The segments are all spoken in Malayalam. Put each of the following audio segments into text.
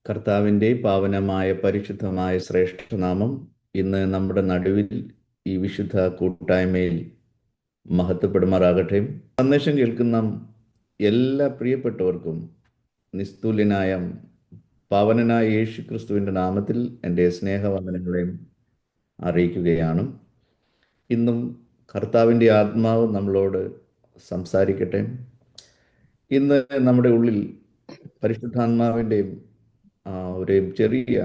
കർത്താവിൻ്റെ പാവനമായ പരിശുദ്ധമായ ശ്രേഷ്ഠനാമം ഇന്ന് നമ്മുടെ നടുവിൽ ഈ വിശുദ്ധ കൂട്ടായ്മയിൽ മഹത്വപ്പെടുമാറാകട്ടെ. സന്ദേശം കേൾക്കുന്ന എല്ലാ പ്രിയപ്പെട്ടവർക്കും നിസ്തുല്യനായ പാവനനായ യേശു ക്രിസ്തുവിൻ്റെ നാമത്തിൽ എൻ്റെ സ്നേഹവന്ദനങ്ങളെ അറിയിക്കുകയാണ്. ഇന്നും കർത്താവിൻ്റെ ആത്മാവ് നമ്മളോട് സംസാരിക്കട്ടെ. ഇന്ന് നമ്മുടെ ഉള്ളിൽ പരിശുദ്ധാത്മാവിൻ്റെ ഒരു ചെറിയ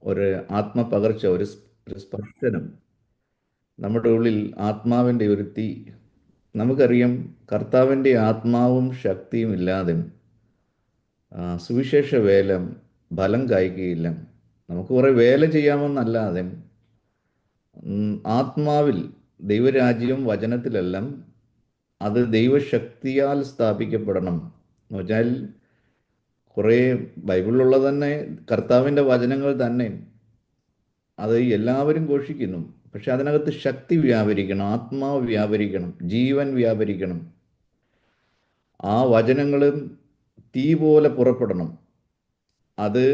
ഒരു ആത്മപകർച്ച, ഒരു സ്പർശനം, നമ്മുടെ ഉള്ളിൽ ആത്മാവിൻ്റെ ഒരു തീ. നമുക്കറിയാം, കർത്താവിൻ്റെ ആത്മാവും ശക്തിയും ഇല്ലാതെ സുവിശേഷ വേല ഫലം കായ്ക്കുകയില്ല. നമുക്ക് കുറേ വേല ചെയ്യാമെന്നല്ലാതെ ആത്മാവിൽ ദൈവരാജ്യം വചനത്തിലെല്ലാം അത് ദൈവശക്തിയാൽ സ്ഥാപിക്കപ്പെടണം. എന്ന് വെച്ചാൽ കുറേ ബൈബിളിലുള്ള തന്നെ കർത്താവിൻ്റെ വചനങ്ങൾ തന്നെ അത് എല്ലാവരും ഘോഷിക്കുന്നു. പക്ഷെ അതിനകത്ത് ശക്തി വ്യാപരിക്കണം, ആത്മാവ് വ്യാപരിക്കണം, ജീവൻ വ്യാപരിക്കണം. ആ വചനങ്ങളും തീ പോലെ പുറപ്പെടണം. അത്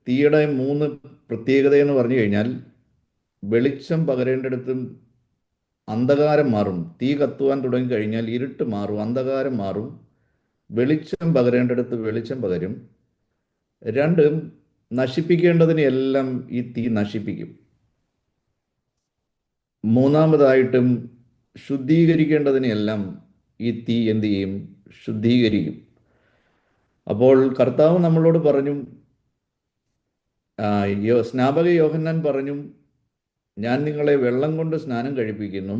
തീയുടെ 3 പ്രത്യേകത എന്ന് പറഞ്ഞു കഴിഞ്ഞാൽ, വെളിച്ചം പകരേണ്ടിടത്തും അന്ധകാരം മാറും. തീ കത്തുവാൻ തുടങ്ങിക്കഴിഞ്ഞാൽ ഇരുട്ട് മാറും, അന്ധകാരം മാറും. വെളിച്ചം പകരേണ്ടിടത്ത് വെളിച്ചം പകരും. 2, നശിപ്പിക്കേണ്ടതിനെല്ലാം ഈ തീ നശിപ്പിക്കും. 3-ാമതായിട്ടും ശുദ്ധീകരിക്കേണ്ടതിനെല്ലാം ഈ തീ എന്ത് ചെയ്യും? ശുദ്ധീകരിക്കും. അപ്പോൾ കർത്താവ് നമ്മളോട് പറഞ്ഞു, സ്നാപക യോഹന്നാൻ പറഞ്ഞു, ഞാൻ നിങ്ങളെ വെള്ളം കൊണ്ട് സ്നാനം കഴിപ്പിക്കുന്നു,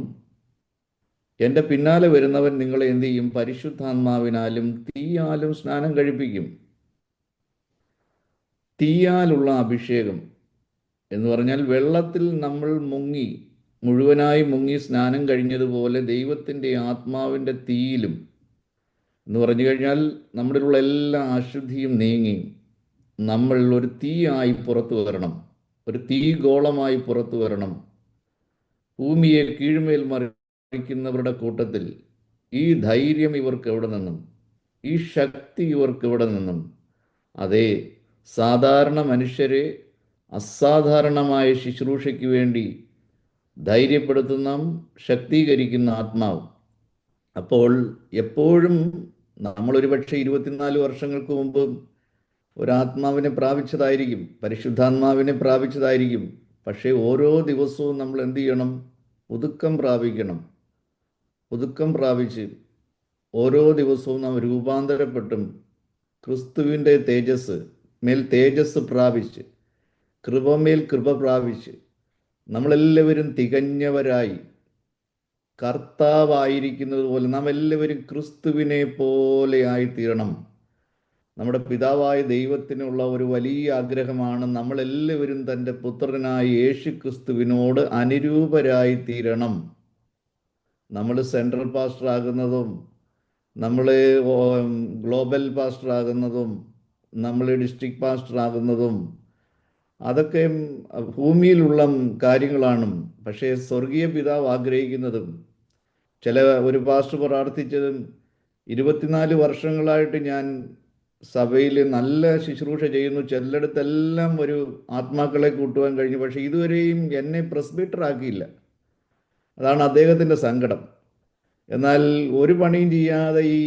എൻ്റെ പിന്നാലെ വരുന്നവൻ നിങ്ങളെ എന്ത് ചെയ്യും? പരിശുദ്ധാത്മാവിനാലും തീയാലും സ്നാനം കഴിപ്പിക്കും. തീയാലുള്ള അഭിഷേകം എന്ന് പറഞ്ഞാൽ, വെള്ളത്തിൽ നമ്മൾ മുഴുവനായി മുങ്ങി സ്നാനം കഴിഞ്ഞതുപോലെ ദൈവത്തിൻ്റെ ആത്മാവിൻ്റെ തീയിലും എന്ന് പറഞ്ഞു കഴിഞ്ഞാൽ നമ്മുടെ ഉള്ള എല്ലാ അശുദ്ധിയും നീങ്ങി നമ്മൾ ഒരു തീയായി പുറത്തു വരണം, ഒരു തീ ഗോളമായി പുറത്തു വരണം. ഭൂമിയെ കീഴ്മേൽ മറിക്കുന്നവരുടെ കൂട്ടത്തിൽ ഈ ധൈര്യം ഇവർക്ക് എവിടെ നിന്നും? ഈ ശക്തി ഇവർക്ക് എവിടെ നിന്നും? അതേ, സാധാരണ മനുഷ്യരെ അസാധാരണമായ ശുശ്രൂഷയ്ക്ക് വേണ്ടി ധൈര്യപ്പെടുത്തുന്ന, ശക്തീകരിക്കുന്ന ആത്മാവ്. അപ്പോൾ എപ്പോഴും നമ്മളൊരു പക്ഷേ 24 വർഷങ്ങൾക്ക് മുമ്പ് ഒരാത്മാവിനെ പ്രാപിച്ചതായിരിക്കും, പരിശുദ്ധാത്മാവിനെ പ്രാപിച്ചതായിരിക്കും. പക്ഷേ ഓരോ ദിവസവും നമ്മൾ എന്ത് ചെയ്യണം? പുതുക്കം പ്രാപിക്കണം. പുതുക്കം പ്രാപിച്ച് ഓരോ ദിവസവും നാം രൂപാന്തരപ്പെട്ടും ക്രിസ്തുവിൻ്റെ മേൽ തേജസ് പ്രാപിച്ച്, കൃപമേൽ കൃപ പ്രാപിച്ച് നമ്മളെല്ലാവരും തികഞ്ഞവരായി, കർത്താവായിരിക്കുന്നത് പോലെ നാം എല്ലാവരും ക്രിസ്തുവിനെ പോലെ ആയിത്തീരണം. നമ്മുടെ പിതാവായ ദൈവത്തിനുള്ള ഒരു വലിയ ആഗ്രഹമാണ് നമ്മളെല്ലാവരും തൻ്റെ പുത്രനായ യേശു ക്രിസ്തുവിനോട് അനുരൂപരായി തീരണം. നമ്മൾ സെൻട്രൽ പാസ്റ്റർ ആകുന്നതും, നമ്മൾ ഗ്ലോബൽ പാസ്റ്റർ ആകുന്നതും, നമ്മൾ ഡിസ്ട്രിക്ട് പാസ്റ്റർ ആകുന്നതും അതൊക്കെ ഭൂമിയിലുള്ള കാര്യങ്ങളാണ്. പക്ഷേ സ്വർഗീയ പിതാവ് ആഗ്രഹിക്കുന്നതും, ഒരു പാസ്റ്റർ പ്രാർത്ഥിച്ചതും, 24 വർഷങ്ങളായിട്ട് ഞാൻ സഭയിൽ നല്ല ശുശ്രൂഷ ചെയ്യുന്നു, ചിലയിടത്തെല്ലാം ഒരു ആത്മാക്കളെ കൂട്ടുവാൻ കഴിഞ്ഞു, പക്ഷെ ഇതുവരെയും എന്നെ പ്രസ്ബിറ്റർ ആക്കിയില്ല. അതാണ് അദ്ദേഹത്തിൻ്റെ സങ്കടം. എന്നാൽ ഒരു പണിയും ചെയ്യാതെ ഈ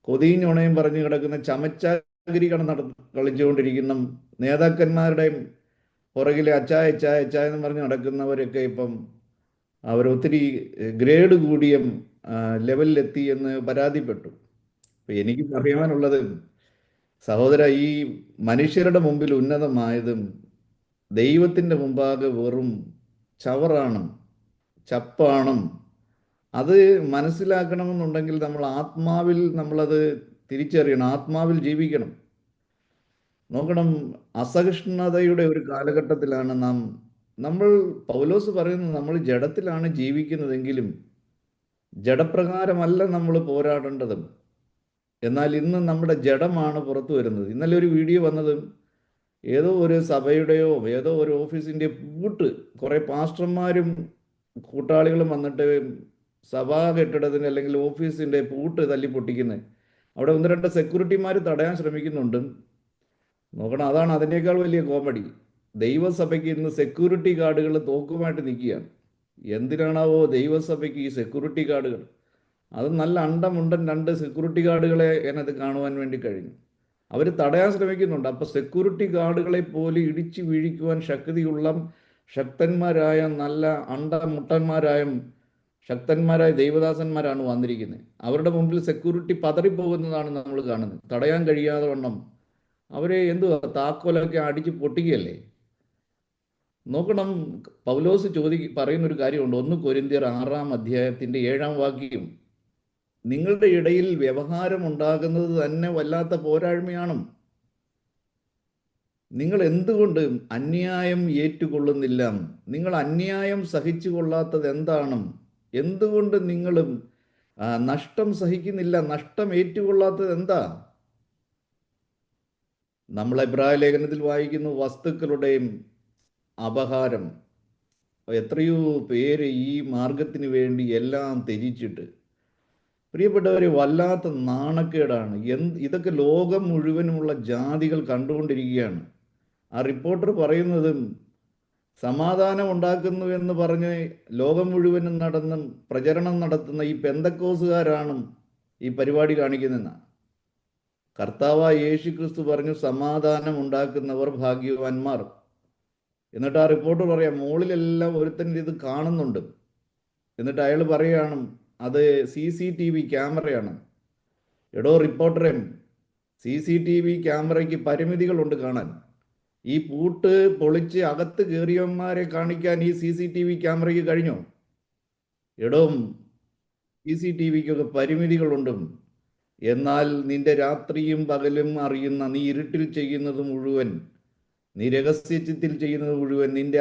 കൊതിയും ഞുണയും പറഞ്ഞു കിടക്കുന്ന ചമച്ചാഗിരി കളിച്ചുകൊണ്ടിരിക്കുന്ന നേതാക്കന്മാരുടെ പുറകിലെ അച്ചായ എന്ന് പറഞ്ഞ് നടക്കുന്നവരൊക്കെ ഇപ്പം അവരൊത്തിരി ഗ്രേഡ് കൂടിയ ലെവലിലെത്തി എന്ന് പരാതിപ്പെട്ടു. അപ്പം എനിക്ക് പറയുവാനുള്ളത്, സഹോദര, ഈ മനുഷ്യരുടെ മുമ്പിൽ ഉന്നതമായതും ദൈവത്തിൻ്റെ മുമ്പാകെ വെറും ചവറാണ്, ചപ്പാണ്. അത് മനസ്സിലാക്കണമെന്നുണ്ടെങ്കിൽ നമ്മൾ ആത്മാവിൽ നമ്മളത് തിരിച്ചറിയണം, ആത്മാവിൽ ജീവിക്കണം. നോക്കണം, അസഹിഷ്ണുതയുടെ ഒരു കാലഘട്ടത്തിലാണ് നമ്മൾ പൗലോസ് പറയുന്നത്, നമ്മൾ ജഡത്തിലാണ് ജീവിക്കുന്നതെങ്കിലും ജഡപ്രകാരമല്ല നമ്മൾ പോരാടേണ്ടത്. എന്നാൽ ഇന്ന് നമ്മുടെ ജഡമാണ് പുറത്തു വരുന്നത്. ഇന്നലെ ഒരു വീഡിയോ വന്നത്, ഏതോ ഒരു സഭയുടെയോ ഏതോ ഒരു ഓഫീസിൻ്റെ പൂട്ട് കുറേ പാസ്റ്റർമാരും കൂട്ടാളികളും വന്നിട്ട് സഭാ കെട്ടിടത്തിന് അല്ലെങ്കിൽ ഓഫീസിൻ്റെ പൂട്ട് തല്ലി പൊട്ടിക്കുന്നത്. അവിടെ 1-2 സെക്യൂരിറ്റിമാർ തടയാൻ ശ്രമിക്കുന്നുണ്ട്. നോക്കണം, അതാണ് അതിനേക്കാൾ വലിയ കോമഡി. ദൈവസഭയ്ക്ക് ഇന്ന് സെക്യൂരിറ്റി ഗാർഡുകൾ തോക്കുമായിട്ട് നിൽക്കുകയാണ്. എന്തിനാണാവോ ദൈവസഭയ്ക്ക് ഈ സെക്യൂരിറ്റി ഗാർഡുകൾ? അത് നല്ല അണ്ടമുണ്ടൻ രണ്ട് സെക്യൂരിറ്റി ഗാർഡുകളെ എന്നത് കാണുവാൻ വേണ്ടി കഴിഞ്ഞു. അവർ തടയാൻ ശ്രമിക്കുന്നുണ്ട്. അപ്പോൾ സെക്യൂരിറ്റി ഗാർഡുകളെ പോലും ഇടിച്ചു വീഴിക്കുവാൻ ശക്തിയുള്ള ശക്തന്മാരായ നല്ല അണ്ടമുട്ടന്മാരായ ശക്തന്മാരായ ദൈവദാസന്മാരാണ് വന്നിരിക്കുന്നത്. അവരുടെ മുമ്പിൽ സെക്യൂരിറ്റി പതറിപ്പോകുന്നതാണ് നമ്മൾ കാണുന്നത്. തടയാൻ കഴിയാതെ വണ്ണം അവരെ എന്തുവാ താക്കോലൊക്കെ അടിച്ച് പൊട്ടിക്കുകയല്ലേ. നോക്കണം, പൗലോസ് പറയുന്നൊരു കാര്യമുണ്ട്. 1 കൊരിന്ത്യർ 6-ാം അധ്യായത്തിൻ്റെ 7-ാം വാക്യം, നിങ്ങളുടെ ഇടയിൽ വ്യവഹാരം ഉണ്ടാകുന്നത് തന്നെ വല്ലാത്ത പോരായ്മയാണ്. നിങ്ങൾ എന്തുകൊണ്ട് അന്യായം ഏറ്റുകൊള്ളുന്നില്ല? നിങ്ങൾ അന്യായം സഹിച്ചു കൊള്ളാത്തത് എന്താണ്? എന്തുകൊണ്ട് നിങ്ങളും നഷ്ടം സഹിക്കുന്നില്ല? നഷ്ടം ഏറ്റുകൊള്ളാത്തത് എന്താ? നമ്മൾ എബ്രായ ലേഖനത്തിൽ വായിക്കുന്നു, വസ്തുക്കളുടെയും അപഹാരം. എത്രയോ പേര് ഈ മാർഗത്തിന് വേണ്ടി എല്ലാം ത്യജിച്ചിട്ട്, പ്രിയപ്പെട്ടവരെ, വല്ലാത്ത നാണക്കേടാണ്. ഇതൊക്കെ ലോകം മുഴുവനുമുള്ള ജാതികൾ കണ്ടുകൊണ്ടിരിക്കുകയാണ്. ആ റിപ്പോർട്ടർ പറയുന്നതും സമാധാനം ഉണ്ടാക്കുന്നു എന്ന് പറഞ്ഞ് ലോകം മുഴുവനും പ്രചരണം നടത്തുന്ന ഈ പെന്തക്കോസുകാരാണ് ഈ പരിപാടി കാണിക്കുന്നതെന്ന്. കർത്താവായ യേശു ക്രിസ്തു പറഞ്ഞു, സമാധാനം ഉണ്ടാക്കുന്നവർ ഭാഗ്യവാന്മാർ. എന്നിട്ട് ആ റിപ്പോർട്ടർ പറയാം, മുകളിലെല്ലാം ഒരുത്തൻ ഇത് കാണുന്നുണ്ട്. എന്നിട്ട് അയാൾ പറയുകയാണ്, അത് CCTV ക്യാമറയാണ്. എടോ റിപ്പോർട്ടറെ, CCTV ക്യാമറയ്ക്ക് പരിമിതികളുണ്ട് കാണാൻ. ഈ പൂട്ട് പൊളിച്ച് അകത്ത് കയറിയവന്മാരെ കാണിക്കാൻ ഈ CCTV ക്യാമറയ്ക്ക് കഴിഞ്ഞോ? എടോ, CCTVക്കൊക്കെ പരിമിതികളുണ്ട്. എന്നാൽ നിന്റെ രാത്രിയും പകലും അറിയുന്ന, നീ ഇരുട്ടിൽ ചെയ്യുന്നത് മുഴുവൻ, നീ രഹസ്യത്തിൽ ചെയ്യുന്നത് മുഴുവൻ, നിന്റെ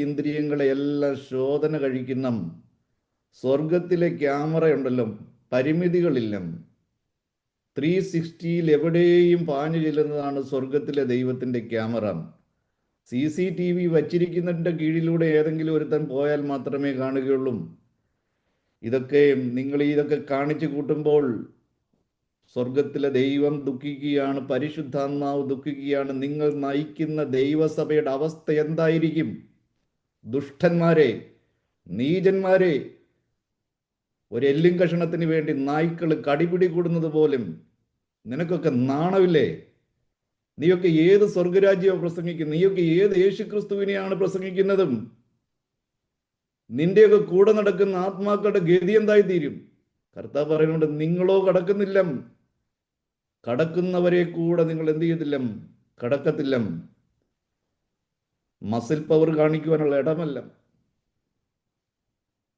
ഇന്ദ്രിയങ്ങളെ എല്ലാം ശോധന കഴിക്കുന്ന സ്വർഗത്തിലെ ക്യാമറ ഉണ്ടല്ലോ, പരിമിതികളില്ല. 360 എവിടെയും പാഞ്ഞു ചെല്ലുന്നതാണ് സ്വർഗത്തിലെ ദൈവത്തിൻ്റെ ക്യാമറ. CCTV വച്ചിരിക്കുന്നതിൻ്റെ കീഴിലൂടെ ഏതെങ്കിലും ഒരുത്തൻ പോയാൽ മാത്രമേ കാണുകയുള്ളൂ. ഇതൊക്കെ കാണിച്ചു കൂട്ടുമ്പോൾ സ്വർഗത്തിലെ ദൈവം ദുഃഖിക്കുകയാണ്, പരിശുദ്ധാത്മാവ് ദുഃഖിക്കുകയാണ്. നിങ്ങൾ നയിക്കുന്ന ദൈവസഭയുടെ അവസ്ഥ എന്തായിരിക്കും? ദുഷ്ടന്മാരെ, നീചന്മാരെ, ഒരു എല്ലും കഷണത്തിന് വേണ്ടി നായ്ക്കൾ കടിപിടി കൂടുന്നത് പോലും നിനക്കൊക്കെ നാണമില്ലേ? നീയൊക്കെ ഏത് സ്വർഗരാജ്യമാണ് പ്രസംഗിക്കുന്നത്? നീയൊക്കെ ഏത് യേശുക്രിസ്തുവിനെയാണ് പ്രസംഗിക്കുന്നതും? നിന്റെയൊക്കെ കൂടെ നടക്കുന്ന ആത്മാക്കളുടെ ഗതി എന്തായി തീരും? കർത്താവ് പറയുന്നുണ്ട്, നിങ്ങളോ കടക്കുന്നില്ല, കടക്കുന്നവരെ കൂടെ നിങ്ങൾ എന്ത് ചെയ്തില്ല? കടക്കത്തില്ല. മസിൽ പവർ കാണിക്കുവാനുള്ള ഇടമല്ല.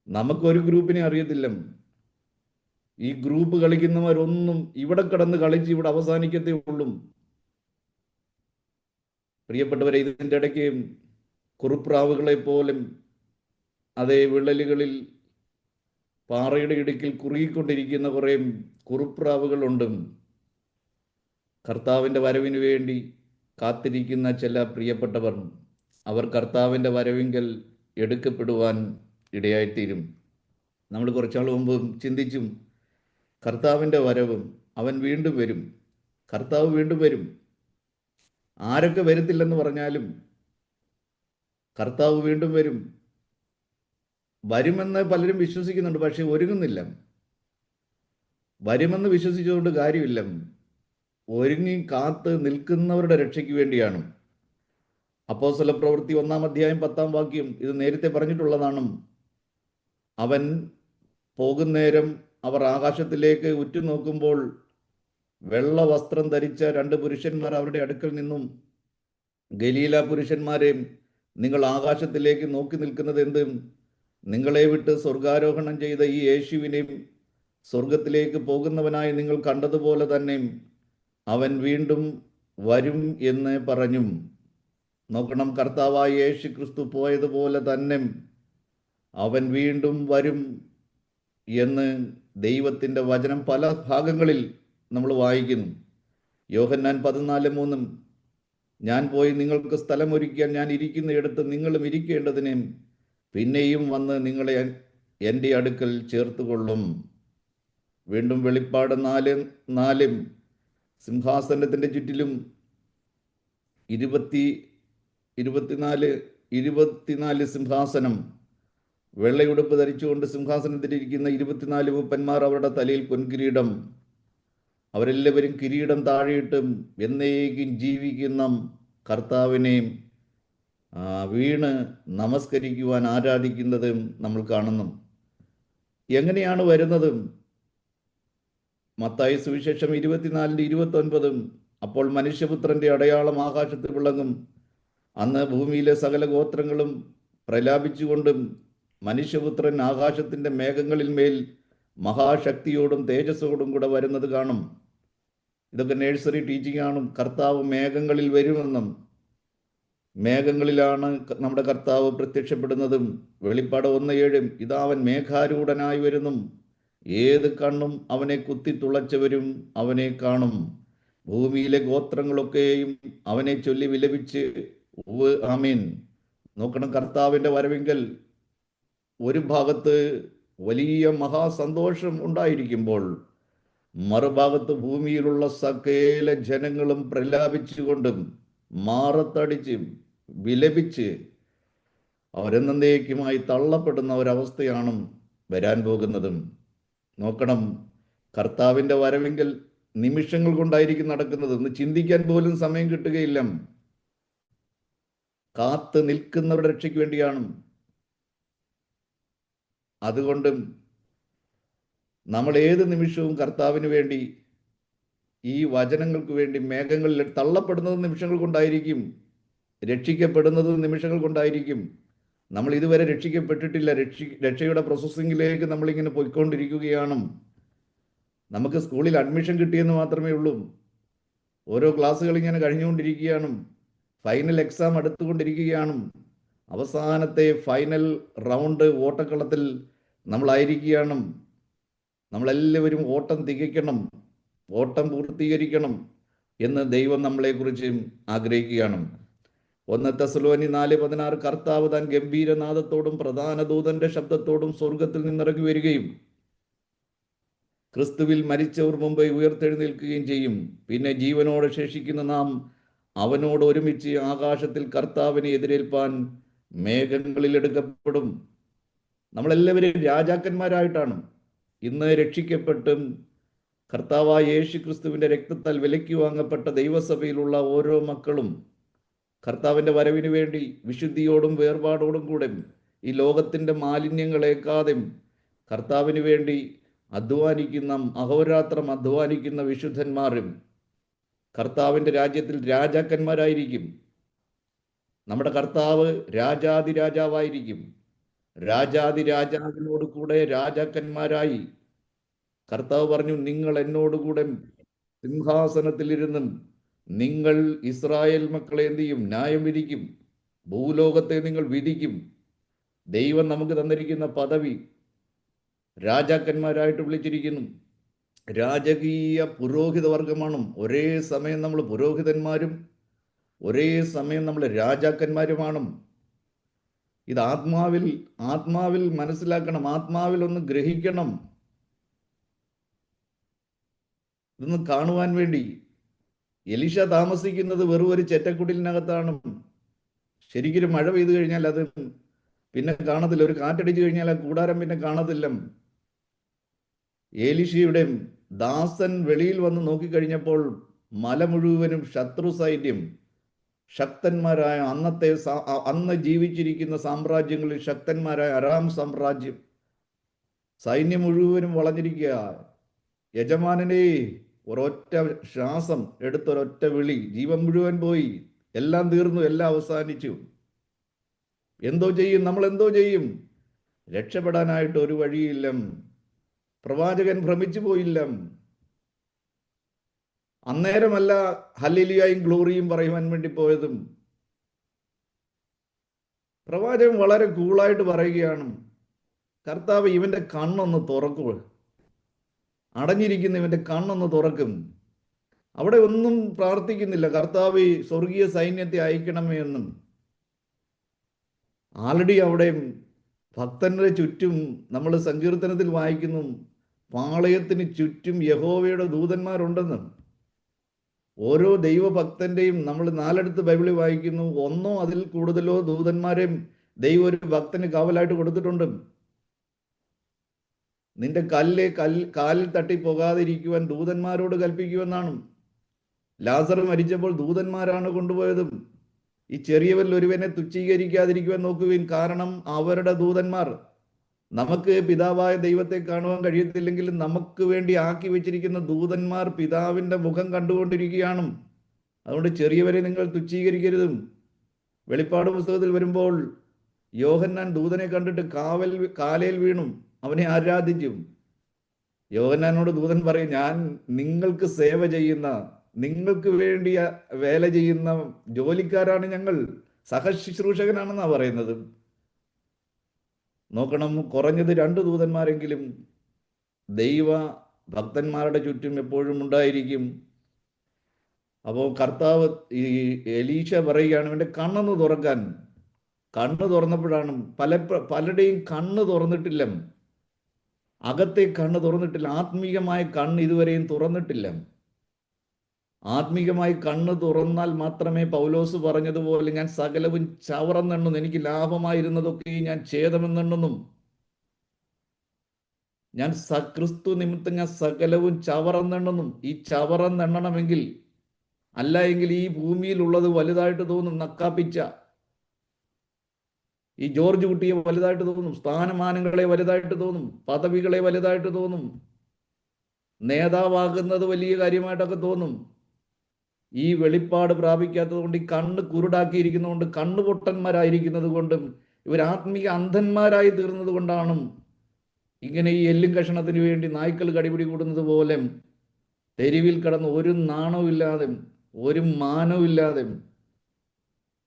നമുക്കൊരു ഗ്രൂപ്പിനെ അറിയത്തില്ല. ഈ ഗ്രൂപ്പ് കളിക്കുന്നവരൊന്നും ഇവിടെ കിടന്ന് കളിച്ച് ഇവിടെ അവസാനിക്കത്തേ ഉള്ളൂ. പ്രിയപ്പെട്ടവരെ, ഇതിൻ്റെ ഇടയ്ക്ക് കുറുപ്രാവുകളെ പോലും അതേ വിള്ളലുകളിൽ പാറയുടെ ഇടുക്കിൽ കുറുകിക്കൊണ്ടിരിക്കുന്ന കുറേ കുറുപ്രാവുകളുണ്ട്. കർത്താവിൻ്റെ വരവിന് വേണ്ടി കാത്തിരിക്കുന്ന ചില പ്രിയപ്പെട്ടവർ, അവർ കർത്താവിൻ്റെ വരവിങ്കൽ എടുക്കപ്പെടുവാൻ ഇടയായിത്തീരും. നമ്മൾ കുറച്ചാൾ മുമ്പ് ചിന്തിച്ചും, കർത്താവിൻ്റെ വരവും, അവൻ വീണ്ടും വരും, കർത്താവ് വീണ്ടും വരും. ആരൊക്കെ വരത്തില്ലെന്ന് പറഞ്ഞാലും കർത്താവ് വീണ്ടും വരും. വരുമെന്ന് പലരും വിശ്വസിക്കുന്നുണ്ട്, പക്ഷെ ഒരുങ്ങുന്നില്ല. വരുമെന്ന് വിശ്വസിച്ചുകൊണ്ട് കാര്യമില്ല. ഒരുങ്ങി കാത്ത് നിൽക്കുന്നവരുടെ രക്ഷയ്ക്ക് വേണ്ടിയാണ്. അപ്പോസ്തലപ്രവൃത്തി 1-ാം അധ്യായം 10-ാം വാക്യം ഇത് നേരത്തെ പറഞ്ഞിട്ടുള്ളതാണ്. അവൻ പോകുന്നേരം അവർ ആകാശത്തിലേക്ക് ഉറ്റുനോക്കുമ്പോൾ വെള്ള വസ്ത്രം ധരിച്ച 2 പുരുഷന്മാർ അവരുടെ അടുക്കൽ നിന്നും, ഗലീല പുരുഷന്മാരെ, നിങ്ങൾ ആകാശത്തിലേക്ക് നോക്കി നിൽക്കുന്നത് എന്ത്? നിങ്ങളെ വിട്ട് സ്വർഗാരോഹണം ചെയ്ത ഈ യേശുവിനെയും സ്വർഗത്തിലേക്ക് പോകുന്നവനായി നിങ്ങൾ കണ്ടതുപോലെ തന്നെ അവൻ വീണ്ടും വരും എന്ന് പറഞ്ഞു. നോക്കണം, കർത്താവായ യേശു ക്രിസ്തു പോയതുപോലെ തന്നെ അവൻ വീണ്ടും വരും എന്ന് ദൈവത്തിൻ്റെ വചനം പല ഭാഗങ്ങളിൽ നമ്മൾ വായിക്കുന്നു. യോഹന്നാൻ 14:3, ഞാൻ പോയി നിങ്ങൾക്ക് സ്ഥലമൊരുക്കിയാൽ ഞാൻ ഇരിക്കുന്നിടത്ത് നിങ്ങളും ഇരിക്കേണ്ടതിന് പിന്നെയും വന്ന് നിങ്ങളെ എൻ്റെ അടുക്കൽ ചേർത്തുകൊള്ളും. വീണ്ടും വെളിപ്പാട് 4:4, സിംഹാസനത്തിൻ്റെ ചുറ്റിലും ഇരുപത്തി ഇരുപത്തിനാല് ഇരുപത്തിനാല് സിംഹാസനം, വെള്ളയുടുപ്പ് ധരിച്ചുകൊണ്ട് സിംഹാസനത്തിലിരിക്കുന്ന 24 മൂപ്പന്മാർ, അവരുടെ തലയിൽ പൊൻകിരീടം. അവരെല്ലാവരും കിരീടം താഴെയിട്ടും എന്നേക്കും ജീവിക്കുന്ന കർത്താവിനെ വീണ് നമസ്കരിക്കുവാൻ ആരാധിക്കുന്നതും നമ്മൾ കാണുന്നു. എങ്ങനെയാണ് വരുന്നത്? മത്തായി സുവിശേഷം 24:29, അപ്പോൾ മനുഷ്യപുത്രന്റെ അടയാളം ആകാശത്തിൽ വിളങ്ങും. അന്ന് ഭൂമിയിലെ സകല ഗോത്രങ്ങളും പ്രലാപിച്ചുകൊണ്ടും മനുഷ്യപുത്രൻ ആകാശത്തിൻ്റെ മേഘങ്ങളിൽ മേൽ മഹാശക്തിയോടും തേജസ്സോടും കൂടെ വരുന്നത് കാണും. ഇതൊക്കെ നേഴ്സറി ടീച്ചിങ് ആണ്. കർത്താവ് മേഘങ്ങളിൽ വരുമെന്നും മേഘങ്ങളിലാണ് നമ്മുടെ കർത്താവ് പ്രത്യക്ഷപ്പെടുന്നതും. വെളിപ്പാട് 1:7, ഇതാ അവൻ മേഘാരൂഢനായി വരുന്നു, ഏത് കണ്ണും അവനെ കുത്തിത്തുളച്ചവരും അവനെ കാണും, ഭൂമിയിലെ ഗോത്രങ്ങളൊക്കെയും അവനെ ചൊല്ലി വിലപിച്ച് ഉവ്വ് ആമീൻ. നോക്കണം, കർത്താവിൻ്റെ വരവെങ്കിൽ ഒരു ഭാഗത്ത് വലിയ മഹാസന്തോഷം ഉണ്ടായിരിക്കുമ്പോൾ മറുഭാഗത്ത് ഭൂമിയിലുള്ള സകല ജനങ്ങളും പ്രലാപിച്ചുകൊണ്ടും മാറത്തടിച്ച് വിലപിച്ച് അവരെന്നേക്കുമായി തള്ളപ്പെടുന്ന ഒരവസ്ഥയാണ് വരാൻ പോകുന്നതും. നോക്കണം, കർത്താവിൻ്റെ വരവെങ്കിൽ നിമിഷങ്ങൾ കൊണ്ടായിരിക്കും നടക്കുന്നത്. ഒന്ന് ചിന്തിക്കാൻ പോലും സമയം കിട്ടുകയില്ല. കാത്ത് നിൽക്കുന്നവരുടെ രക്ഷയ്ക്ക് വേണ്ടിയാണ്. അതുകൊണ്ട് നമ്മൾ ഏത് നിമിഷവും കർത്താവിന് വേണ്ടി, ഈ വചനങ്ങൾക്ക് വേണ്ടി മേഘങ്ങളിൽ തള്ളപ്പെടുന്നത് നിമിഷങ്ങൾ കൊണ്ടായിരിക്കും, രക്ഷിക്കപ്പെടുന്നത് നിമിഷങ്ങൾ കൊണ്ടായിരിക്കും. നമ്മൾ ഇതുവരെ രക്ഷിക്കപ്പെട്ടിട്ടില്ല. രക്ഷയുടെ പ്രോസസ്സിങ്ങിലേക്ക് നമ്മളിങ്ങനെ പോയിക്കൊണ്ടിരിക്കുകയാണ്. നമുക്ക് സ്കൂളിൽ അഡ്മിഷൻ കിട്ടിയെന്ന് മാത്രമേ ഉള്ളൂ. ഓരോ ക്ലാസ്സുകൾ ഇങ്ങനെ കഴിഞ്ഞുകൊണ്ടിരിക്കുകയാണ്. Final exam അടുത്തുകൊണ്ടിരിക്കുകയാണ്. അവസാനത്തെ ഫൈനൽ റൗണ്ട് ഓട്ടക്കളത്തിൽ നമ്മളായിരിക്കുകയാണ്. നമ്മളെല്ലാവരും ഓട്ടം തികയ്ക്കണം, ഓട്ടം പൂർത്തീകരിക്കണം എന്ന് ദൈവം നമ്മളെക്കുറിച്ച് ആഗ്രഹിക്കുകയാണ്. 1 തെസ്സലോനി 4:16, കർത്താവ് താൻ ഗംഭീരനാദത്തോടും പ്രധാന ദൂതന്റെ ശബ്ദത്തോടും സ്വർഗത്തിൽ നിന്നിറങ്ങി വരികയും ക്രിസ്തുവിൽ മരിച്ചവർ മുമ്പേ ഉയർത്തെഴുന്നേൽക്കുകയും ചെയ്യും. പിന്നെ ജീവനോടെ ശേഷിക്കുന്ന നാം അവനോട് ഒരുമിച്ച് ആകാശത്തിൽ കർത്താവിനെ എതിരേൽപ്പാൻ മേഘങ്ങളിൽ എടുക്കപ്പെടും. നമ്മളെല്ലാവരും രാജാക്കന്മാരായിട്ടാണ് ഇന്ന് രക്ഷിക്കപ്പെട്ടും കർത്താവായ യേശു ക്രിസ്തുവിൻ്റെ രക്തത്താൽ വിലയ്ക്ക് വാങ്ങപ്പെട്ട ദൈവസഭയിലുള്ള ഓരോ മക്കളും കർത്താവിൻ്റെ വരവിന് വേണ്ടി വിശുദ്ധിയോടും വേർപാടോടും കൂടെ ഈ ലോകത്തിൻ്റെ മാലിന്യങ്ങളേക്കാതെ കർത്താവിന് വേണ്ടി അധ്വാനിക്കുന്ന, അഹോരാത്രം അധ്വാനിക്കുന്ന വിശുദ്ധന്മാരും കർത്താവിൻ്റെ രാജ്യത്തിൽ രാജാക്കന്മാരായിരിക്കും. നമ്മുടെ കർത്താവ് രാജാതിരാജാവായിരിക്കും. രാജാതിരാജാവിനോട് കൂടെ രാജാക്കന്മാരായി കർത്താവ് പറഞ്ഞു, നിങ്ങൾ എന്നോടുകൂടെ സിംഹാസനത്തിലിരുന്നും നിങ്ങൾ ഇസ്രായേൽ മക്കളെ എന്ത് ചെയ്യും? ന്യായം വിധിക്കും, ഭൂലോകത്തെ നിങ്ങൾ വിധിക്കും. ദൈവം നമുക്ക് തന്നിരിക്കുന്ന പദവി രാജാക്കന്മാരായിട്ട് വിളിച്ചിരിക്കുന്നു. രാജകീയ പുരോഹിത വർഗമാണ്. ഒരേ സമയം നമ്മൾ പുരോഹിതന്മാരും ഒരേ സമയം നമ്മൾ രാജാക്കന്മാരുമാണ്. ഇത് ആത്മാവിൽ മനസ്സിലാക്കണം, ആത്മാവിൽ ഒന്ന് ഗ്രഹിക്കണം. ഇതൊന്ന് കാണുവാൻ വേണ്ടി എലീഷ താമസിക്കുന്നത് വെറും ഒരു ചെറ്റക്കുടിലിനകത്താണ്. ശരിക്കും മഴ പെയ്തു കഴിഞ്ഞാൽ അത് പിന്നെ കാണത്തില്ല. ഒരു കാറ്റടിച്ചു കഴിഞ്ഞാൽ ആ കൂടാരം പിന്നെ കാണത്തില്ല. എലീഷയുടെ ദാസൻ വെളിയിൽ വന്ന് നോക്കിക്കഴിഞ്ഞപ്പോൾ മല മുഴുവനും ശത്രു സൈന്യം, ശക്തന്മാരായ അന്ന് ജീവിച്ചിരിക്കുന്ന സാമ്രാജ്യങ്ങളിൽ ശക്തന്മാരായ അരാം സാമ്രാജ്യം സൈന്യം മുഴുവനും വളഞ്ഞിരിക്കുക. യജമാനനെ ഒരൊറ്റ ശ്വാസം എടുത്തൊരൊറ്റ വിളി, ജീവൻ മുഴുവൻ പോയി, എല്ലാം തീർന്നു, എല്ലാം അവസാനിച്ചു. എന്തോ ചെയ്യും? നമ്മൾ എന്തോ ചെയ്യും? രക്ഷപ്പെടാനായിട്ട് ഒരു വഴിയില്ല. പ്രവാചകൻ ഭ്രമിച്ചു പോയില്ല. അന്നേരമല്ല ഹല്ലേലൂയയും ഗ്ലോറിയും പറയുവാൻ വേണ്ടി പോയതും. പ്രവാചകൻ വളരെ കൂളായിട്ട് പറയുകയാണ്, കർത്താവ് ഇവന്റെ കണ്ണൊന്ന് തുറക്കുക, അടഞ്ഞിരിക്കുന്ന ഇവന്റെ കണ്ണൊന്ന് തുറക്കും. അവിടെ ഒന്നും പ്രാർത്ഥിക്കുന്നില്ല, കർത്താവ് സ്വർഗീയ സൈന്യത്തെ അയക്കണമേ എന്നും. ആൾറെഡി അവിടെ ഭക്തന്റെ ചുറ്റും നമ്മൾ സങ്കീർത്തനത്തിൽ വായിക്കുന്നു, പാളയത്തിന് ചുറ്റും യഹോവയുടെ ദൂതന്മാരുണ്ടെന്ന്. ഓരോ ദൈവഭക്തന്റെയും നമ്മൾ നാലിടത്ത് ബൈബിളിൽ വായിക്കുന്നു, ഒന്നോ അതിൽ കൂടുതലോ ദൂതന്മാരെയും ദൈവം ഒരു ഭക്തന് കാവലായിട്ട് കൊടുത്തിട്ടുണ്ട്. നിന്റെ കാലിൽ തട്ടി പോകാതിരിക്കുവാൻ ദൂതന്മാരോട് കൽപ്പിക്കുമെന്നാണ്. ലാസർ മരിച്ചപ്പോൾ ദൂതന്മാരാണ് കൊണ്ടുപോയതും. ഈ ചെറിയവരിൽ ഒരുവനെ തുച്ഛീകരിക്കാതിരിക്കുവാൻ നോക്കുവിൻ, കാരണം അവരുടെ ദൂതന്മാർ. നമുക്ക് പിതാവായ ദൈവത്തെ കാണുവാൻ കഴിയത്തില്ലെങ്കിലും നമുക്ക് വേണ്ടി ആക്കി വെച്ചിരിക്കുന്ന ദൂതന്മാർ പിതാവിന്റെ മുഖം കണ്ടുകൊണ്ടിരിക്കുകയാണ്. അതുകൊണ്ട് ചെറിയവരെ നിങ്ങൾ തുച്ഛീകരിക്കരുതും. വെളിപ്പാട് പുസ്തകത്തിൽ വരുമ്പോൾ യോഹന്നാൻ ദൂതനെ കണ്ടിട്ട് കാലേൽ വീണു, അവനെ ആരാധിച്ചു. യോഹന്നാനോട് ദൂതൻ പറയും, ഞാൻ നിങ്ങൾക്ക് സേവ ചെയ്യുന്ന, നിങ്ങൾക്ക് വേണ്ടി വേല ചെയ്യുന്ന ജോലിക്കാരാണ് ഞങ്ങൾ, സഹശുശ്രൂഷകനാണെന്നാ പറയുന്നത്. നോക്കണം, കുറഞ്ഞത് 2 ദൂതന്മാരെങ്കിലും ദൈവ ഭക്തന്മാരുടെ ചുറ്റും എപ്പോഴും ഉണ്ടായിരിക്കും. അപ്പോൾ കർത്താവ് ഈ എലീശ പറയുകയാണ് ഇവന്റെ കണ്ണൊന്ന് തുറക്കാൻ. കണ്ണ് തുറന്നപ്പോഴാണ് പലരുടെയും കണ്ണ് തുറന്നിട്ടില്ല, അകത്തെ കണ്ണ് തുറന്നിട്ടില്ല, ആത്മീകമായ കണ്ണ് ഇതുവരെയും തുറന്നിട്ടില്ല. ആത്മീകമായി കണ്ണ് തുറന്നാൽ മാത്രമേ പൗലോസ് പറഞ്ഞതുപോലെ ഞാൻ സകലവും ചവറന്നെണ്ണുന്നു, എനിക്ക് ലാഭമായിരുന്നതൊക്കെ ഞാൻ ഛേദമെന്നെണ്ണുന്നു, ഞാൻ ക്രിസ്തു നിമിത്തം ഞാൻ സകലവും ചവറന്നെണ്ണുന്നു. ഈ ചവറന്നെണ്ണണമെങ്കിൽ, അല്ല എങ്കിൽ ഈ ഭൂമിയിലുള്ളത് വലുതായിട്ട് തോന്നും. നക്കാപ്പിച്ച ഈ ജോർജ് കുട്ടിയെ വലുതായിട്ട് തോന്നും, സ്ഥാനമാനങ്ങളെ വലുതായിട്ട് തോന്നും, പദവികളെ വലുതായിട്ട് തോന്നും, നേതാവാകുന്നത് വലിയ കാര്യമായിട്ടൊക്കെ തോന്നും. ഈ വെളിപ്പാട് പ്രാപിക്കാത്തത് കൊണ്ട്, ഈ കണ്ണ് കുരുടാക്കിയിരിക്കുന്നതുകൊണ്ട്, കണ്ണുപൊട്ടന്മാരായിരിക്കുന്നത് കൊണ്ടും, ഇവർ ആത്മീയ അന്ധന്മാരായി തീർന്നത് കൊണ്ടാണ് ഇങ്ങനെ ഈ എല്ലും കഷണത്തിന് വേണ്ടി നായ്ക്കൾ കടിപിടി കൂടുന്നത് പോലെ തെരുവിൽ കടന്ന് ഒരു നാണവുമില്ലാതെ, ഒരു മാനവുമില്ലാതെ.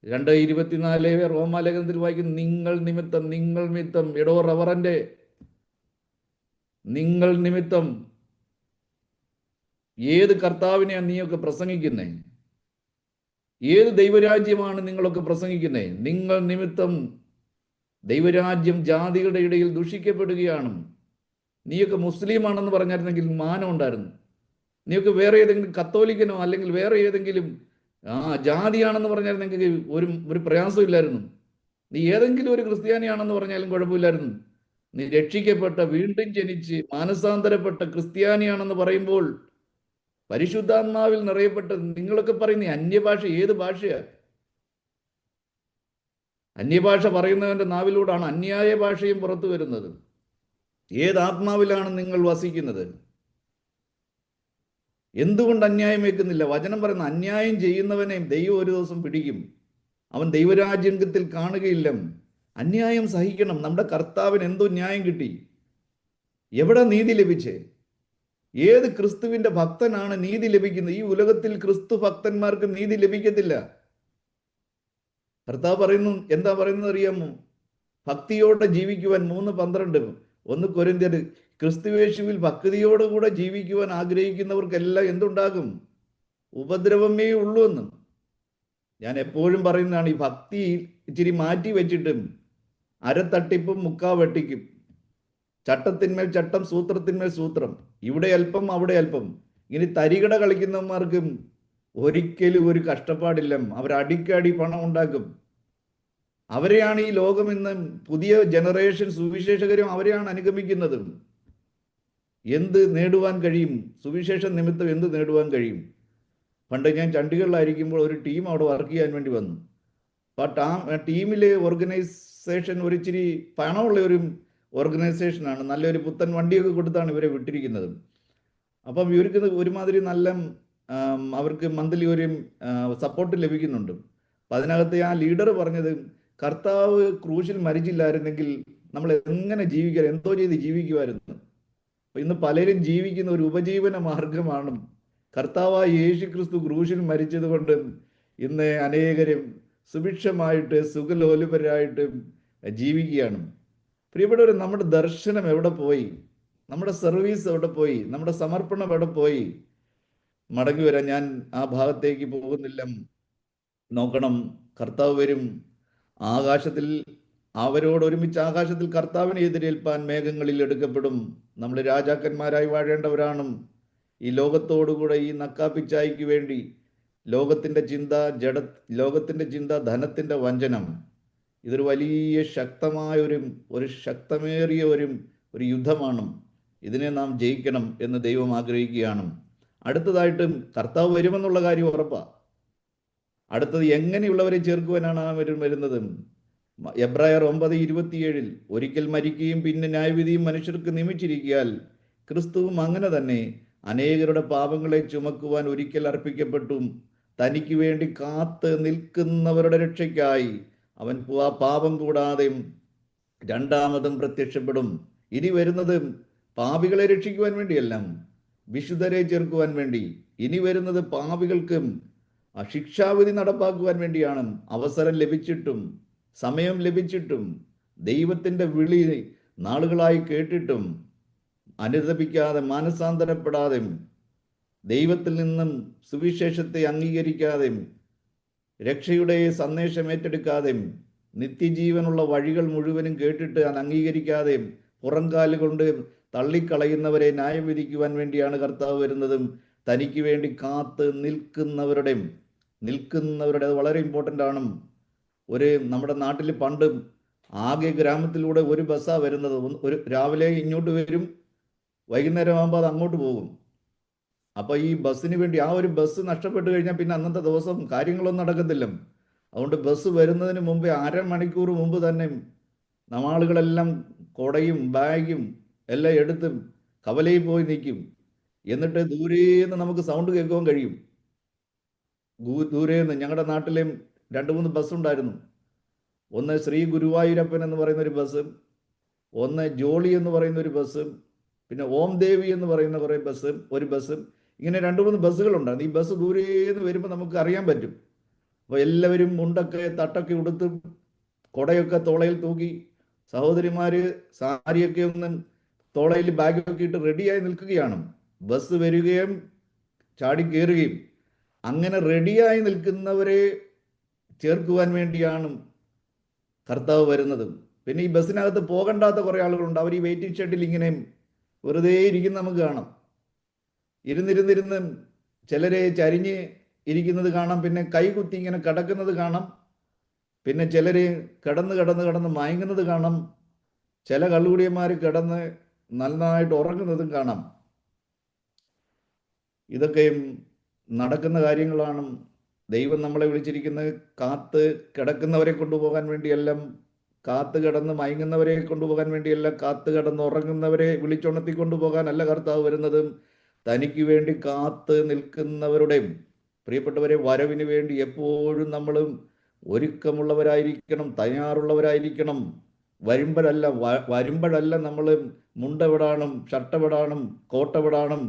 2:24 റോമാലേഖനത്തിൽ വായിക്കും, നിങ്ങൾ നിമിത്തം എടോ റവറന്റെ, നിങ്ങൾ നിമിത്തം. ഏത് കർത്താവിനെയാണ് നീയൊക്കെ പ്രസംഗിക്കുന്നേ? ഏത് ദൈവരാജ്യമാണ് നിങ്ങളൊക്കെ പ്രസംഗിക്കുന്നേ? നിങ്ങൾ നിമിത്തം ദൈവരാജ്യം ജാതികളുടെ ഇടയിൽ ദുഷിക്കപ്പെടുകയാണ്. നീയൊക്കെ മുസ്ലിമാണെന്ന് പറഞ്ഞായിരുന്നെങ്കിൽ മാനം ഉണ്ടായിരുന്നു. നീയൊക്കെ വേറെ ഏതെങ്കിലും കത്തോലിക്കനോ അല്ലെങ്കിൽ വേറെ ഏതെങ്കിലും ജാതിയാണെന്ന് പറഞ്ഞായിരുന്നെങ്കിൽ ഒരു പ്രയാസം ഇല്ലായിരുന്നു. നീ ഏതെങ്കിലും ഒരു ക്രിസ്ത്യാനിയാണെന്ന് പറഞ്ഞാലും കുഴപ്പമില്ലായിരുന്നു. നീ രക്ഷിക്കപ്പെട്ട, വീണ്ടും ജനിച്ച് മാനസാന്തരപ്പെട്ട ക്രിസ്ത്യാനിയാണെന്ന് പറയുമ്പോൾ, പരിശുദ്ധാത്മാവിൽ നിറയപ്പെട്ട നിങ്ങളൊക്കെ പറയുന്ന അന്യഭാഷ, ഏത് ഭാഷയാ? അന്യഭാഷ പറയുന്നവന്റെ നാവിലൂടെയാണ് അന്യായ ഭാഷയും പുറത്തു വരുന്നത്. ഏത് ആത്മാവിലാണ് നിങ്ങൾ വസിക്കുന്നത്? എന്തുകൊണ്ട് അന്യായം വെക്കുന്നില്ല? വചനം പറയുന്ന അന്യായം ചെയ്യുന്നവനെ ദൈവം ഒരു ദിവസം പിടിക്കും, അവൻ ദൈവരാജ്യത്തിൽ കാണുകയില്ല. അന്യായം സഹിക്കണം. നമ്മുടെ കർത്താവിന് എന്തോ ന്യായം കിട്ടി? എവിടെ നീതി ലഭിച്ചേ? ഏത് ക്രിസ്തുവിന്റെ ഭക്തനാണ് നീതി ലഭിക്കുന്നത്? ഈ ഉലകത്തിൽ ക്രിസ്തു ഭക്തന്മാർക്ക് നീതി ലഭിക്കത്തില്ല. കർത്താവ് പറയുന്നു, എന്താ പറയുന്നത് അറിയാമോ? ഭക്തിയോടെ ജീവിക്കുവാൻ 3:12, 1 കൊരിന്ത്യർ, ക്രിസ്തുവേശുവിൽ ഭക്തിയോടുകൂടെ ജീവിക്കുവാൻ ആഗ്രഹിക്കുന്നവർക്കെല്ലാം എന്തുണ്ടാകും? ഉപദ്രവമേ ഉള്ളൂ എന്ന്. ഞാൻ എപ്പോഴും പറയുന്നതാണ്, ഈ ഭക്തി ഇച്ചിരി മാറ്റി വെച്ചിട്ടും അരത്തട്ടിപ്പും മുക്കാവെട്ടിക്കും, ചട്ടത്തിന്മേൽ ചട്ടം, സൂത്രത്തിന്മേൽ സൂത്രം, ഇവിടെ അല്പം അവിടെ അല്പം, ഇങ്ങനെ തരികട കളിക്കുന്നവന്മാർക്കും ഒരിക്കലും ഒരു കഷ്ടപ്പാടില്ല. അവരടിക്കടി പണം ഉണ്ടാക്കും. അവരെയാണ് ഈ ലോകം ഇന്ന്, പുതിയ ജനറേഷൻ സുവിശേഷകരും അവരെയാണ് അനുഗമിക്കുന്നത്. എന്ത് നേടുവാൻ കഴിയും? സുവിശേഷ നിമിത്തം എന്ത് നേടുവാൻ കഴിയും? പണ്ട് ഞാൻ ചണ്ഡീഗഡിലായിരിക്കുമ്പോൾ ഒരു ടീം അവിടെ വർക്ക് ചെയ്യാൻ വേണ്ടി വന്നു. അപ്പം ആ ടീമിലെ ഓർഗനൈസേഷൻ ഒരിച്ചിരി പണമുള്ള ഒരു ഓർഗനൈസേഷനാണ്. നല്ലൊരു പുത്തൻ വണ്ടിയൊക്കെ കൊടുത്താണ് ഇവരെ വിട്ടിരിക്കുന്നത്. അപ്പം ഇവർക്ക് ഒരുമാതിരി നല്ല അവർക്ക് മന്ത്ലി ഒരു സപ്പോർട്ട് ലഭിക്കുന്നുണ്ട്. അപ്പം അതിനകത്ത് ആ ലീഡർ പറഞ്ഞത്, കർത്താവ് ക്രൂശിൽ മരിച്ചില്ലായിരുന്നെങ്കിൽ നമ്മൾ എങ്ങനെ ജീവിക്കുക, എന്തോ ചെയ്ത് ജീവിക്കുമായിരുന്നു. അപ്പം ഇന്ന് പലരും ജീവിക്കുന്ന ഒരു ഉപജീവന മാർഗമാണ്. കർത്താവായ യേശു ക്രിസ്തു ക്രൂശിൽ മരിച്ചത് കൊണ്ട് ഇന്ന് അനേകരും സുഭിക്ഷമായിട്ട് സുഖലോലുപരായിട്ട് ജീവിക്കുകയാണ്. പ്രിയപ്പെട്ടവർ, നമ്മുടെ ദർശനം എവിടെ പോയി? നമ്മുടെ സർവീസ് എവിടെ പോയി? നമ്മുടെ സമർപ്പണം എവിടെ പോയി? മടങ്ങി വരാൻ ഞാൻ ആ ഭാഗത്തേക്ക് പോകുന്നില്ല. നോക്കണം, കർത്താവ് വരും. ആകാശത്തിൽ അവരോട് ഒരുമിച്ച് ആകാശത്തിൽ കർത്താവിനെ എതിരേൽപ്പാൻ മേഘങ്ങളിൽ എടുക്കപ്പെടും. നമ്മൾ രാജാക്കന്മാരായി വാഴേണ്ടവരാണ്. ഈ ലോകത്തോടുകൂടെ ഈ നക്കാപ്പിച്ചായ്ക്ക് വേണ്ടി ലോകത്തിൻ്റെ ചിന്ത, ലോകത്തിൻ്റെ ചിന്ത, ധനത്തിൻ്റെ വഞ്ചനം, ഇതൊരു വലിയ ശക്തമായ ഒരു ശക്തമേറിയ ഒരു യുദ്ധമാണ്. ഇതിനെ നാം ജയിക്കണം എന്ന് ദൈവം ആഗ്രഹിക്കുകയാണ്. അടുത്തതായിട്ടും കർത്താവ് വരുമെന്നുള്ള കാര്യം ഉറപ്പാണ്. അടുത്തത് എങ്ങനെയുള്ളവരെ ചേർക്കുവാനാണ് വരുന്നത്? എബ്രായർ 9:27 ഒരിക്കൽ മരിക്കുകയും പിന്നെ ന്യായവിധിയും മനുഷ്യർക്ക് നിയമിച്ചിരിക്കയാൽ ക്രിസ്തുവും അങ്ങനെ തന്നെ അനേകരുടെ പാപങ്ങളെ ചുമക്കുവാൻ ഒരിക്കൽ അർപ്പിക്കപ്പെട്ടു. തനിക്ക് വേണ്ടി കാത്ത് നിൽക്കുന്നവരുടെ രക്ഷയ്ക്കായി അവൻ പാപം കൂടാതെ രണ്ടാമതും പ്രത്യക്ഷപ്പെടും. ഇനി വരുന്നത് പാപികളെ രക്ഷിക്കുവാൻ വേണ്ടിയല്ല, വിശുദ്ധരെ ചേർക്കുവാൻ വേണ്ടി. ഇനി വരുന്നത് പാപികൾക്കും ശിക്ഷാവിധി നടപ്പാക്കുവാൻ വേണ്ടിയാണ്. അവസരം ലഭിച്ചിട്ടും സമയം ലഭിച്ചിട്ടും ദൈവത്തിൻ്റെ വിളി നാളുകളായി കേട്ടിട്ടും അനുദപിക്കാതെ മാനസാന്തരപ്പെടാതെ ദൈവത്തിൽ നിന്നും സുവിശേഷത്തെ അംഗീകരിക്കാതെ രക്ഷയുടെ സന്ദേശം ഏറ്റെടുക്കാതെ നിത്യജീവനുള്ള വഴികൾ മുഴുവനും കേട്ടിട്ട് അത് അംഗീകരിക്കാതെ പുറംകാലുകൊണ്ട് തള്ളിക്കളയുന്നവരെ ന്യായം വിധിക്കുവാൻ വേണ്ടിയാണ് കർത്താവ് വരുന്നതും. തനിക്ക് വേണ്ടി കാത്ത് നിൽക്കുന്നവരുടെ അത് വളരെ ഇമ്പോർട്ടൻ്റ് ആണ്. നമ്മുടെ നാട്ടിൽ പണ്ട് ആകെ ഗ്രാമത്തിലൂടെ ഒരു ബസ്സാണ് വരുന്നത്. രാവിലെ ഇങ്ങോട്ട് വരും, വൈകുന്നേരം ആകുമ്പോൾ അത് അങ്ങോട്ട് പോകും. അപ്പോൾ ഈ ബസ്സിന് വേണ്ടി ഒരു ബസ് നഷ്ടപ്പെട്ട് കഴിഞ്ഞാൽ പിന്നെ അന്നത്തെ ദിവസം കാര്യങ്ങളൊന്നും നടക്കത്തില്ല. അതുകൊണ്ട് ബസ് വരുന്നതിന് മുമ്പേ അരമണിക്കൂർ മുമ്പ് തന്നെ ആളുകളെല്ലാം കുടയും ബാഗും എല്ലാം എടുത്ത് കവലയിൽ പോയി നിൽക്കും. എന്നിട്ട് ദൂരേന്ന് നമുക്ക് സൗണ്ട് കേൾക്കുവാൻ കഴിയും. ദൂരേന്ന് ഞങ്ങളുടെ നാട്ടിലെയും 2-3 ബസ്സുണ്ടായിരുന്നു. ഒന്ന് ശ്രീ ഗുരുവായൂരപ്പൻ എന്ന് പറയുന്ന ഒരു ബസ്, ഒന്ന് ജോളി എന്ന് പറയുന്ന ഒരു ബസ്, പിന്നെ ഓം ദേവി എന്ന് പറയുന്ന ഒരു ബസ്. ഇങ്ങനെ 2-3 ബസ്സുകളുണ്ടായിരുന്നു. ഈ ബസ് ദൂരേന്ന് വരുമ്പോൾ നമുക്ക് അറിയാൻ പറ്റും. അപ്പോൾ എല്ലാവരും മുണ്ടൊക്കെ തട്ടൊക്കെ ഉടുത്ത് കുടയൊക്കെ തോളയിൽ തൂക്കി, സഹോദരിമാർ സാരിയൊക്കെ ഒന്ന് തോളയിൽ ബാഗൊക്കെ ഇട്ട് റെഡിയായി നിൽക്കുകയാണ്. ബസ് വരികയും ചാടി കയറുകയും. അങ്ങനെ റെഡിയായി നിൽക്കുന്നവരെ ചേർക്കുവാൻ വേണ്ടിയാണ് കർത്താവ് വരുന്നത്. പിന്നെ ഈ ബസ്സിനകത്ത് പോകണ്ടാത്ത കുറേ ആളുകളുണ്ട്. അവർ ഈ വെയിറ്റിംഗ് ഷെഡിൽ ഇങ്ങനെ വെറുതെ ഇരിക്കുന്ന നമുക്ക് കാണാം. ഇരുന്നിരുന്നിരുന്ന് ചിലരെ ചരിഞ്ഞ് ഇരിക്കുന്നത് കാണാം, പിന്നെ കൈകുത്തി ഇങ്ങനെ കിടക്കുന്നത് കാണാം, പിന്നെ ചിലർ കിടന്ന് മയങ്ങുന്നത് കാണാം, ചില കള്ളുകുടിയന്മാർ കിടന്ന് നന്നായിട്ട് ഉറങ്ങുന്നതും കാണാം. ഇതൊക്കെയും നടക്കുന്ന കാര്യങ്ങളാണ്. ദൈവം നമ്മളെ വിളിച്ചിരിക്കുന്നത് കാത്ത് കിടക്കുന്നവരെ കൊണ്ടുപോകാൻ വേണ്ടിയല്ല, കാത്ത് കിടന്ന് മയങ്ങുന്നവരെ കൊണ്ടുപോകാൻ വേണ്ടിയല്ല, കാത്ത് കിടന്ന് ഉറങ്ങുന്നവരെ വിളിച്ചുണർത്തി കൊണ്ടുപോകാനല്ല കർത്താവ് വരുന്നത്. തനിക്ക് വേണ്ടി കാത്ത് നിൽക്കുന്നവരുടെ പ്രിയപ്പെട്ടവരെ വരവിന് വേണ്ടി എപ്പോഴും നമ്മൾ ഒരുക്കമുള്ളവരായിരിക്കണം, തയ്യാറുള്ളവരായിരിക്കണം. വരുമ്പോഴല്ല നമ്മൾ മുണ്ടവിടാനും ഷർട്ടവിടാനും കോട്ടവിടാനും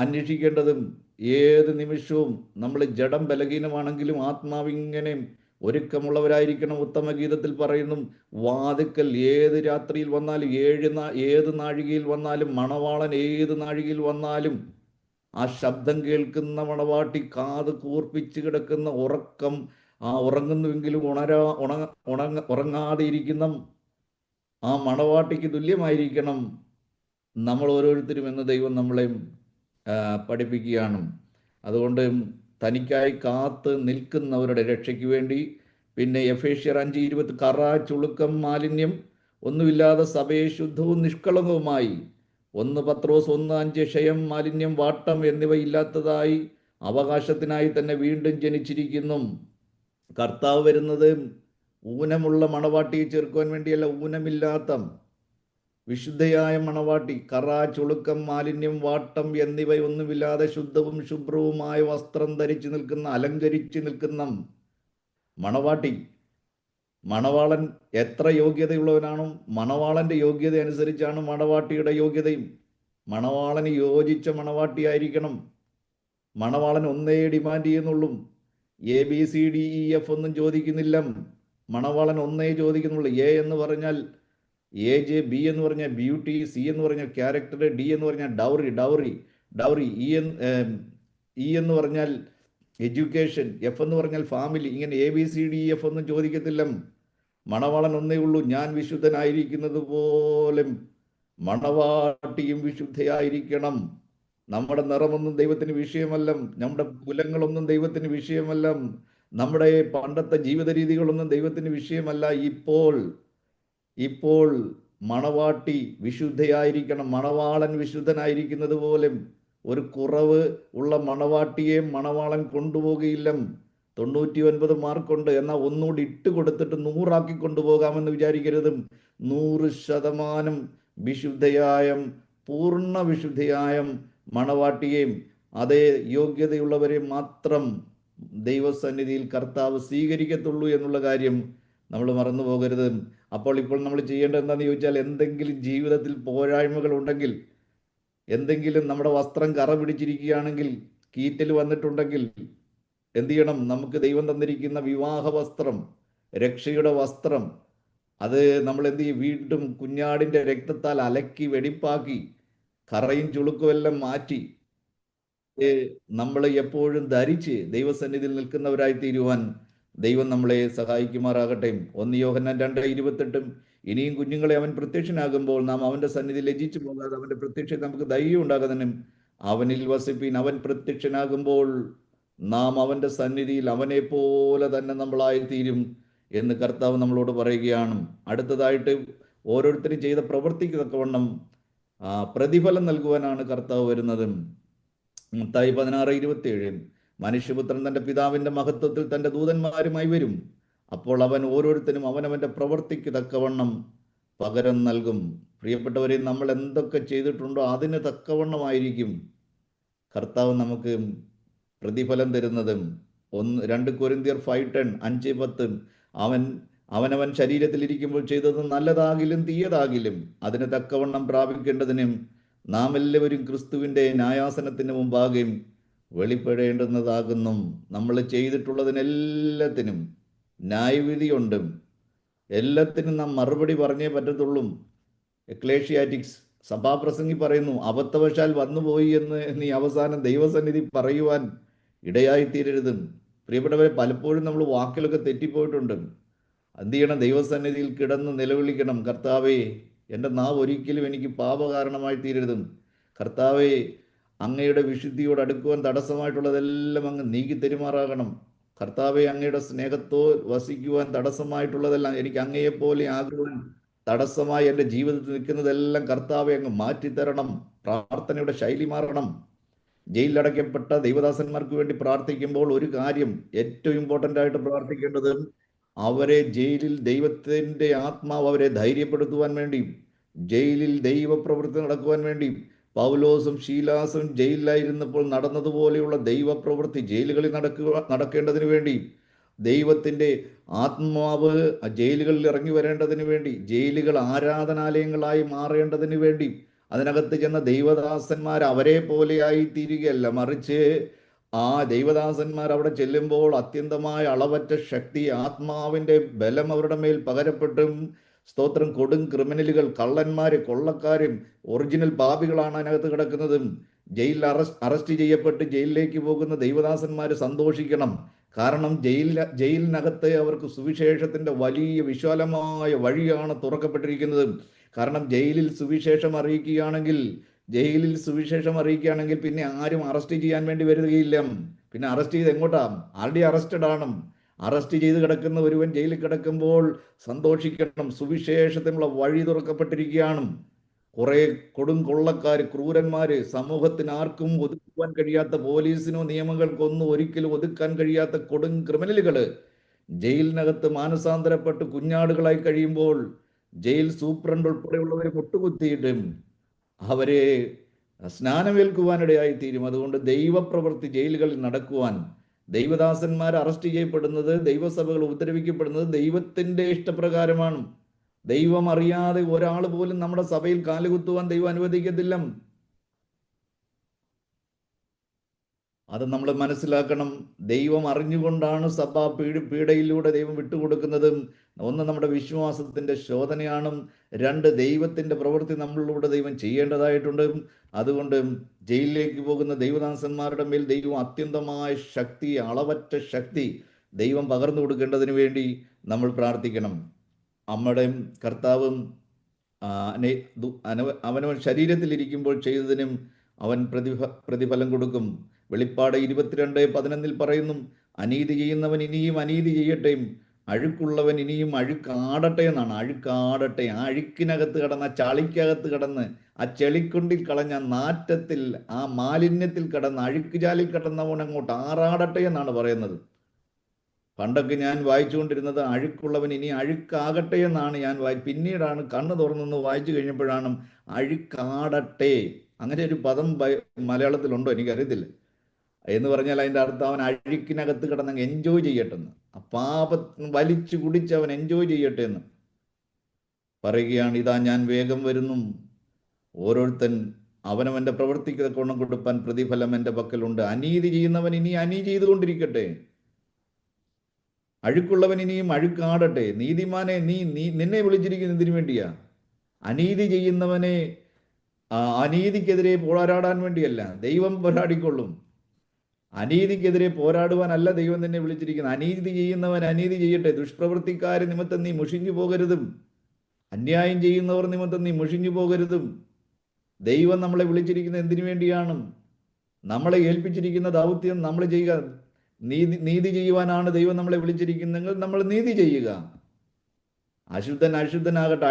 അന്വേഷിക്കേണ്ടതും. ഏത് നിമിഷവും നമ്മൾ ജഡം ബലഹീനമാണെങ്കിലും ആത്മാവിങ്ങനെ ഒരുക്കമുള്ളവരായിരിക്കണം. ഉത്തമഗീതത്തിൽ പറയുന്നു, വാതിക്കൽ ഏത് രാത്രിയിൽ വന്നാലും ഏത് നാഴികയിൽ വന്നാലും മണവാളൻ ഏത് നാഴികയിൽ വന്നാലും ആ ശബ്ദം കേൾക്കുന്ന മണവാട്ടി കാത് കൂർപ്പിച്ച് കിടക്കുന്ന ഉറക്കം, ഉറങ്ങുന്നുവെങ്കിലും ഉറങ്ങാതെ ഇരിക്കുന്ന ആ മണവാട്ടിക്ക് തുല്യമായിരിക്കണം നമ്മൾ ഓരോരുത്തരും എന്ന് ദൈവം നമ്മളെ പഠിപ്പിക്കുകയാണ്. അതുകൊണ്ട് തനിക്കായി കാത്ത് നിൽക്കുന്നവരുടെ രക്ഷയ്ക്ക് വേണ്ടി. പിന്നെ എഫേസ്യർ 5:20 കറ, ചുളുക്കം, മാലിന്യം ഒന്നുമില്ലാതെ സഭയെ ശുദ്ധവും നിഷ്കളങ്കവുമായി. 1 പത്രോസ് 1:5 ക്ഷയം, മാലിന്യം, വാട്ടം എന്നിവ ഇല്ലാത്തതായി അവകാശത്തിനായി തന്നെ വീണ്ടും ജനിച്ചിരിക്കുന്നു. കർത്താവ് വരുന്നത് ഊനമുള്ള മണവാട്ടിയെ ചേർക്കുവാൻ വേണ്ടിയല്ല, ഊനമില്ലാത്ത വിശുദ്ധയായ മണവാട്ടി. കറ, ചുളുക്കം, മാലിന്യം, വാട്ടം എന്നിവയൊന്നുമില്ലാതെ ശുദ്ധവും ശുഭ്രവുമായ വസ്ത്രം ധരിച്ചു നിൽക്കുന്ന, അലങ്കരിച്ച് നിൽക്കുന്ന മണവാട്ടി. മണവാളൻ എത്ര യോഗ്യതയുള്ളവനാണോ മണവാളൻ്റെ യോഗ്യത അനുസരിച്ചാണ് മണവാട്ടിയുടെ യോഗ്യതയും. മണവാളന് യോജിച്ച മണവാട്ടിയായിരിക്കണം. മണവാളൻ ഒന്നേ ഡിമാൻഡ് ചെയ്യുന്നുള്ളൂ. ABCDEF ഒന്നും ചോദിക്കുന്നില്ല. മണവാളൻ ഒന്നേ ചോദിക്കുന്നുള്ളൂ. എ എന്ന് പറഞ്ഞാൽ ഏജ്, ബി എന്ന് പറഞ്ഞാൽ ബ്യൂട്ടി, സി എന്ന് പറഞ്ഞാൽ ക്യാരക്ടർ, ഡി എന്ന് പറഞ്ഞാൽ ഡൗറി, ഇ എന്ന് പറഞ്ഞാൽ എഡ്യൂക്കേഷൻ, എഫ് എന്ന് പറഞ്ഞാൽ ഫാമിലി. ഇങ്ങനെ ABCDEF ഒന്നും ചോദിക്കത്തില്ല. മണവാളൻ ഒന്നേ ഉള്ളൂ. ഞാൻ വിശുദ്ധനായിരിക്കുന്നത് പോലെ മണവാട്ടിയും വിശുദ്ധയായിരിക്കണം. നമ്മുടെ നിറമൊന്നും ദൈവത്തിന് വിഷയമല്ല, നമ്മുടെ കുലങ്ങളൊന്നും ദൈവത്തിന് വിഷയമല്ല, നമ്മുടെ പണ്ടത്തെ ജീവിത രീതികളൊന്നും ദൈവത്തിന് വിഷയമല്ല. ഇപ്പോൾ ഇപ്പോൾ മണവാട്ടി വിശുദ്ധയായിരിക്കണം, മണവാളൻ വിശുദ്ധനായിരിക്കുന്നത് പോലെ ഒരു കുറവ് ഉള്ള മണവാട്ടിയെ മണവാളൻ കൊണ്ടുപോകുകയില്ല. 99 മാർക്കുണ്ട്, എന്നാൽ ഒന്നുകൂടി ഇട്ട് കൊടുത്തിട്ട് 100 കൊണ്ടുപോകാമെന്ന് വിചാരിക്കരുത്. 100% വിശുദ്ധയായ, പൂർണ്ണ വിശുദ്ധയായ മണവാട്ടിയെയും അതേ യോഗ്യതയുള്ളവരെ മാത്രം ദൈവസന്നിധിയിൽ കർത്താവ് സ്വീകരിക്കത്തുള്ളൂ എന്നുള്ള കാര്യം നമ്മൾ മറന്നു പോകരുത്. ഇപ്പോൾ നമ്മൾ ചെയ്യേണ്ടത് എന്താണെന്ന് ചോദിച്ചാൽ, എന്തെങ്കിലും ജീവിതത്തിൽ പോരായ്മകൾ ഉണ്ടെങ്കിൽ, എന്തെങ്കിലും നമ്മുടെ വസ്ത്രം കറ പിടിച്ചിരിക്കുകയാണെങ്കിൽ, കീറ്റൽ വന്നിട്ടുണ്ടെങ്കിൽ എന്ത് ചെയ്യണം? നമുക്ക് ദൈവം തന്നിരിക്കുന്ന വിവാഹ വസ്ത്രം, രക്ഷയുടെ വസ്ത്രം, അത് നമ്മൾ എന്ത് ചെയ്യും? വീണ്ടും കുഞ്ഞാടിൻ്റെ രക്തത്താൽ അലക്കി വെടിപ്പാക്കി കറയും ചുളുക്കുമെല്ലാം മാറ്റി നമ്മൾ എപ്പോഴും ധരിച്ച് ദൈവസന്നിധിയിൽ നിൽക്കുന്നവരായി തീരുവാൻ ദൈവം നമ്മളെ സഹായിക്കുമാറാകട്ടെ. 1 യോഹന്നാൻ 2:28 ഇനിയും കുഞ്ഞുങ്ങളെ അവൻ പ്രത്യക്ഷനാകുമ്പോൾ നാം അവന്റെ സന്നിധി ലജ്ജിച്ചു പോകാതെ അവന്റെ പ്രത്യക്ഷ നമുക്ക് ധൈര്യം ഉണ്ടാകുന്നതിനും അവനിൽ വസിപ്പീൻ. അവൻ പ്രത്യക്ഷനാകുമ്പോൾ നാം അവന്റെ സന്നിധിയിൽ അവനെ പോലെ തന്നെ നമ്മളായിത്തീരും എന്ന് കർത്താവ് നമ്മളോട് പറയുകയാണ്. അടുത്തതായിട്ട് ഓരോരുത്തരും ചെയ്ത പ്രവൃത്തിക്ക് തക്കവണ്ണം പ്രതിഫലം നൽകുവാനാണ് കർത്താവ് വരുന്നത്. മത്തായി 16:27 മനുഷ്യപുത്രൻ തന്റെ പിതാവിന്റെ മഹത്വത്തിൽ തന്റെ ദൂതന്മാരുമായി വരും. അപ്പോൾ അവൻ ഓരോരുത്തരും അവനവന്റെ പ്രവൃത്തിക്ക് തക്കവണ്ണം പകരം നൽകും. പ്രിയപ്പെട്ടവരെ, നമ്മൾ എന്തൊക്കെ ചെയ്തിട്ടുണ്ടോ അതിന് തക്കവണ്ണമായിരിക്കും കർത്താവ് നമുക്ക് പ്രതിഫലം തരുന്നതും. 2 കൊരിന്ത്യർ 5:10 5:10 അവനവൻ ശരീരത്തിലിരിക്കുമ്പോൾ ചെയ്തത് നല്ലതാകിലും തീയതാകിലും അതിന് തക്കവണ്ണം പ്രാപിക്കേണ്ടതിനും നാം എല്ലാവരും ക്രിസ്തുവിൻ്റെ ന്യായാസനത്തിന് മുമ്പാകെയും വെളിപ്പെടേണ്ടുന്നതാകുന്നു. നമ്മൾ ചെയ്തിട്ടുള്ളതിനെല്ലാത്തിനും ന്യായവിധിയുണ്ട്. എല്ലാത്തിനും നാം മറുപടി പറഞ്ഞേ പറ്റത്തുള്ളൂ. എക്ലേഷ്യാറ്റിക്സ് സഭാപ്രസംഗി പറയുന്നു, അബദ്ധവശാൽ വന്നുപോയി എന്ന് നീ അവസാനം ദൈവസന്നിധി പറയുവാൻ ഇടയായിത്തീരരുത്. പ്രിയപ്പെട്ടവരെ, പലപ്പോഴും നമ്മൾ വാക്കിലൊക്കെ തെറ്റിപ്പോയിട്ടുണ്ട്. എന്ത് ചെയ്യണം? ദൈവസന്നിധിയിൽ കിടന്ന് നിലവിളിക്കണം, കർത്താവേ, എൻ്റെ നാവ് ഒരിക്കലും എനിക്ക് പാപകാരണമായി തീരരുത്. കർത്താവേ, അങ്ങയുടെ വിശുദ്ധിയോട് അടുക്കുവാൻ തടസ്സമായിട്ടുള്ളതെല്ലാം അങ്ങ് നീക്കി തെരുമാറാകണം. കർത്താവെ, അങ്ങയുടെ സ്നേഹത്തോ വസിക്കുവാൻ തടസ്സമായിട്ടുള്ളതെല്ലാം, എനിക്ക് അങ്ങയെപ്പോലെ ആകുവാൻ തടസ്സമായി എൻ്റെ ജീവിതത്തിൽ നിൽക്കുന്നതെല്ലാം കർത്താവെ അങ്ങ് മാറ്റിത്തരണം. പ്രാർത്ഥനയുടെ ശൈലി മാറണം. ജയിലിലടയ്ക്കപ്പെട്ട ദൈവദാസന്മാർക്ക് വേണ്ടി പ്രാർത്ഥിക്കുമ്പോൾ ഒരു കാര്യം ഏറ്റവും ഇമ്പോർട്ടൻ്റ് ആയിട്ട് പ്രാർത്ഥിക്കേണ്ടത്, അവരെ ജയിലിൽ ദൈവത്തിൻ്റെ ആത്മാവ് അവരെ ധൈര്യപ്പെടുത്തുവാൻ വേണ്ടി, ജയിലിൽ ദൈവപ്രവൃത്തി നടക്കുവാൻ വേണ്ടി, പൗലോസും ശീലാസും ജയിലിലായിരുന്നപ്പോൾ നടന്നതുപോലെയുള്ള ദൈവപ്രവൃത്തി ജയിലുകളിൽ നടക്കേണ്ടതിന് വേണ്ടി, ദൈവത്തിൻ്റെ ആത്മാവ് ജയിലുകളിൽ ഇറങ്ങി വരേണ്ടതിന് വേണ്ടി, ജയിലുകൾ ആരാധനാലയങ്ങളായി മാറേണ്ടതിന് വേണ്ടി, അതിനകത്ത് ചെന്ന ദൈവദാസന്മാർ അവരെ പോലെയായി തീരുകയല്ല, മറിച്ച് ആ ദൈവദാസന്മാർ അവിടെ ചെല്ലുമ്പോൾ അത്യന്തമായ അളവറ്റ ശക്തി, ആത്മാവിൻ്റെ ബലം അവരുടെ മേൽ പകരപ്പെട്ടും, സ്തോത്രം, കൊടും ക്രിമിനലുകൾ, കള്ളന്മാർ, കൊള്ളക്കാരും ഒറിജിനൽ പാപികളാണ് അതിനകത്ത് കിടക്കുന്നതും. ജയിലിൽ അറസ്റ്റ് ചെയ്യപ്പെട്ട് ജയിലിലേക്ക് പോകുന്ന ദൈവദാസന്മാർ സന്തോഷിക്കണം. കാരണം ജയിലിനകത്ത് അവർക്ക് സുവിശേഷത്തിൻ്റെ വലിയ വിശാലമായ വഴിയാണ് തുറക്കപ്പെട്ടിരിക്കുന്നത്. കാരണം ജയിലിൽ സുവിശേഷം അറിയിക്കുകയാണെങ്കിൽ പിന്നെ ആരും അറസ്റ്റ് ചെയ്യാൻ വേണ്ടി വരികയില്ല. പിന്നെ അറസ്റ്റ് ചെയ്ത് എങ്ങോട്ടാ? ആൾറെഡി അറസ്റ്റഡ് ആണ്. അറസ്റ്റ് ചെയ്ത് കിടക്കുന്ന ഒരുവൻ ജയിലിൽ കിടക്കുമ്പോൾ സന്തോഷിക്കണം, സുവിശേഷത്തിനുള്ള വഴി തുറക്കപ്പെട്ടിരിക്കുകയാണ്. കുറെ കൊടും കൊള്ളക്കാർ, ക്രൂരന്മാര്, സമൂഹത്തിന് ആർക്കും ഒതുക്കുവാൻ കഴിയാത്ത, പോലീസിനോ നിയമങ്ങൾക്കൊന്നും ഒരിക്കലും ഒതുക്കാൻ കഴിയാത്ത കൊടും ക്രിമിനലുകള് ജയിലിനകത്ത് മാനസാന്തരപ്പെട്ട് കുഞ്ഞാടുകളായി കഴിയുമ്പോൾ ജയിൽ സൂപ്രണ്ട് ഉൾപ്പെടെയുള്ളവരെ മുട്ടുകുത്തിയിട്ടും അവരെ സ്നാനമേൽക്കുവാനിടയായി തീരും. അതുകൊണ്ട് ദൈവപ്രവൃത്തി ജയിലുകളിൽ നടക്കുവാൻ, ദൈവദാസന്മാർ അറസ്റ്റ് ചെയ്യപ്പെടുന്നത്, ദൈവസഭകൾ ഉപദ്രവിക്കപ്പെടുന്നത് ദൈവത്തിൻ്റെ ഇഷ്ടപ്രകാരമാണ്. ദൈവം അറിയാതെ ഒരാൾ പോലും നമ്മുടെ സഭയിൽ കാലുകുത്തുവാൻ ദൈവം അനുവദിക്കത്തില്ല. അത് നമ്മൾ മനസ്സിലാക്കണം. ദൈവം അറിഞ്ഞുകൊണ്ടാണ് സഭ പീഡയിലൂടെ ദൈവം വിട്ടുകൊടുക്കുന്നത്. ഒന്ന്, നമ്മുടെ വിശ്വാസത്തിൻ്റെ ശോധനയാണ്. 2, ദൈവത്തിൻ്റെ പ്രവൃത്തി നമ്മളിലൂടെ ദൈവം ചെയ്യേണ്ടതായിട്ടുണ്ട്. അതുകൊണ്ട് ജയിലിലേക്ക് പോകുന്ന ദൈവദാസന്മാരുടെ മേൽ ദൈവം അത്യന്തമായ ശക്തി, അളവറ്റ ശക്തി ദൈവം പകർന്നു കൊടുക്കേണ്ടതിന് വേണ്ടി നമ്മൾ പ്രാർത്ഥിക്കണം. നമ്മുടെ കർത്താവും അവനവൻ ശരീരത്തിലിരിക്കുമ്പോൾ ചെയ്തതിനും അവൻ പ്രതിഫലം കൊടുക്കും. വെളിപ്പാട് 22:11 പറയുന്നു, അനീതി ചെയ്യുന്നവൻ ഇനിയും അനീതി ചെയ്യട്ടെ, അഴുക്കുള്ളവൻ ഇനിയും അഴുക്കാടട്ടെ എന്നാണ്. അഴുക്കാടട്ടെ. ആ അഴുക്കിനകത്ത് കിടന്ന്, ആ ചളിക്കകത്ത് കിടന്ന്, ആ ചെളിക്കുണ്ടിൽ കളഞ്ഞ നാറ്റത്തിൽ, ആ മാലിന്യത്തിൽ കിടന്ന്, അഴുക്കുചാലിൽ കിടന്നവൻ അങ്ങോട്ട് ആറാടട്ടെ എന്നാണ് പറയുന്നത്. പണ്ടൊക്കെ ഞാൻ വായിച്ചുകൊണ്ടിരുന്നത് അഴുക്കുള്ളവൻ ഇനി അഴുക്കാകട്ടെ എന്നാണ് ഞാൻ പിന്നീടാണ് കണ്ണ് തുറന്നൊന്ന് വായിച്ചു കഴിഞ്ഞപ്പോഴാണ് അഴുക്കാടട്ടെ, അങ്ങനെ ഒരു പദം മലയാളത്തിലുണ്ടോ എനിക്കറിയത്തില്ല. എന്ന് പറഞ്ഞാൽ അതിൻ്റെ അർത്ഥം അവൻ അഴുക്കിനകത്ത് കിടന്ന് എൻജോയ് ചെയ്യട്ടെ എന്ന്, ആ പാപം വലിച്ചു കുടിച്ച് അവൻ എൻജോയ് ചെയ്യട്ടെ എന്ന് പറയുകയാണ്. ഇതാ ഞാൻ വേഗം വരുന്നു, ഓരോരുത്തൻ അവനവൻ്റെ പ്രവൃത്തിക്ക് കൊണ്ടു കൊടുപ്പാൻ പ്രതിഫലം എൻ്റെ പക്കലുണ്ട്. അനീതി ചെയ്യുന്നവൻ ഇനി അനീതി ചെയ്തുകൊണ്ടിരിക്കട്ടെ, അഴുക്കുള്ളവൻ ഇനിയും അഴുക്കാടട്ടെ. നീതിമാനെ, നിന്നെ വിളിച്ചിരിക്കുന്നതിന് വേണ്ടിയാ. അനീതി ചെയ്യുന്നവനെ അനീതിക്കെതിരെ പോരാടാൻ വേണ്ടിയല്ല, ദൈവം പോരാടിക്കൊള്ളും. അനീതിക്കെതിരെ പോരാടുവാനല്ല ദൈവം നിന്നെ വിളിച്ചിരിക്കുന്നത്. അനീതി ചെയ്യുന്നവൻ അനീതി ചെയ്യട്ടെ. ദുഷ്പ്രവൃത്തിക്കാർ നിമിത്തം നീ മുഷിഞ്ഞു പോകരുതും, അന്യായം ചെയ്യുന്നവർ നിമിത്തം നീ മുഷിഞ്ഞു പോകരുതും. ദൈവം നമ്മളെ വിളിച്ചിരിക്കുന്നത് എന്തിനു വേണ്ടിയാണ്? നമ്മളെ ഏൽപ്പിച്ചിരിക്കുന്ന ദൗത്യം നമ്മൾ ചെയ്യുക. നീതി ചെയ്യുവാനാണ് ദൈവം നമ്മളെ വിളിച്ചിരിക്കുന്നെങ്കിൽ നമ്മൾ നീതി ചെയ്യുക. അശുദ്ധൻ അശുദ്ധനാകട്ടെ,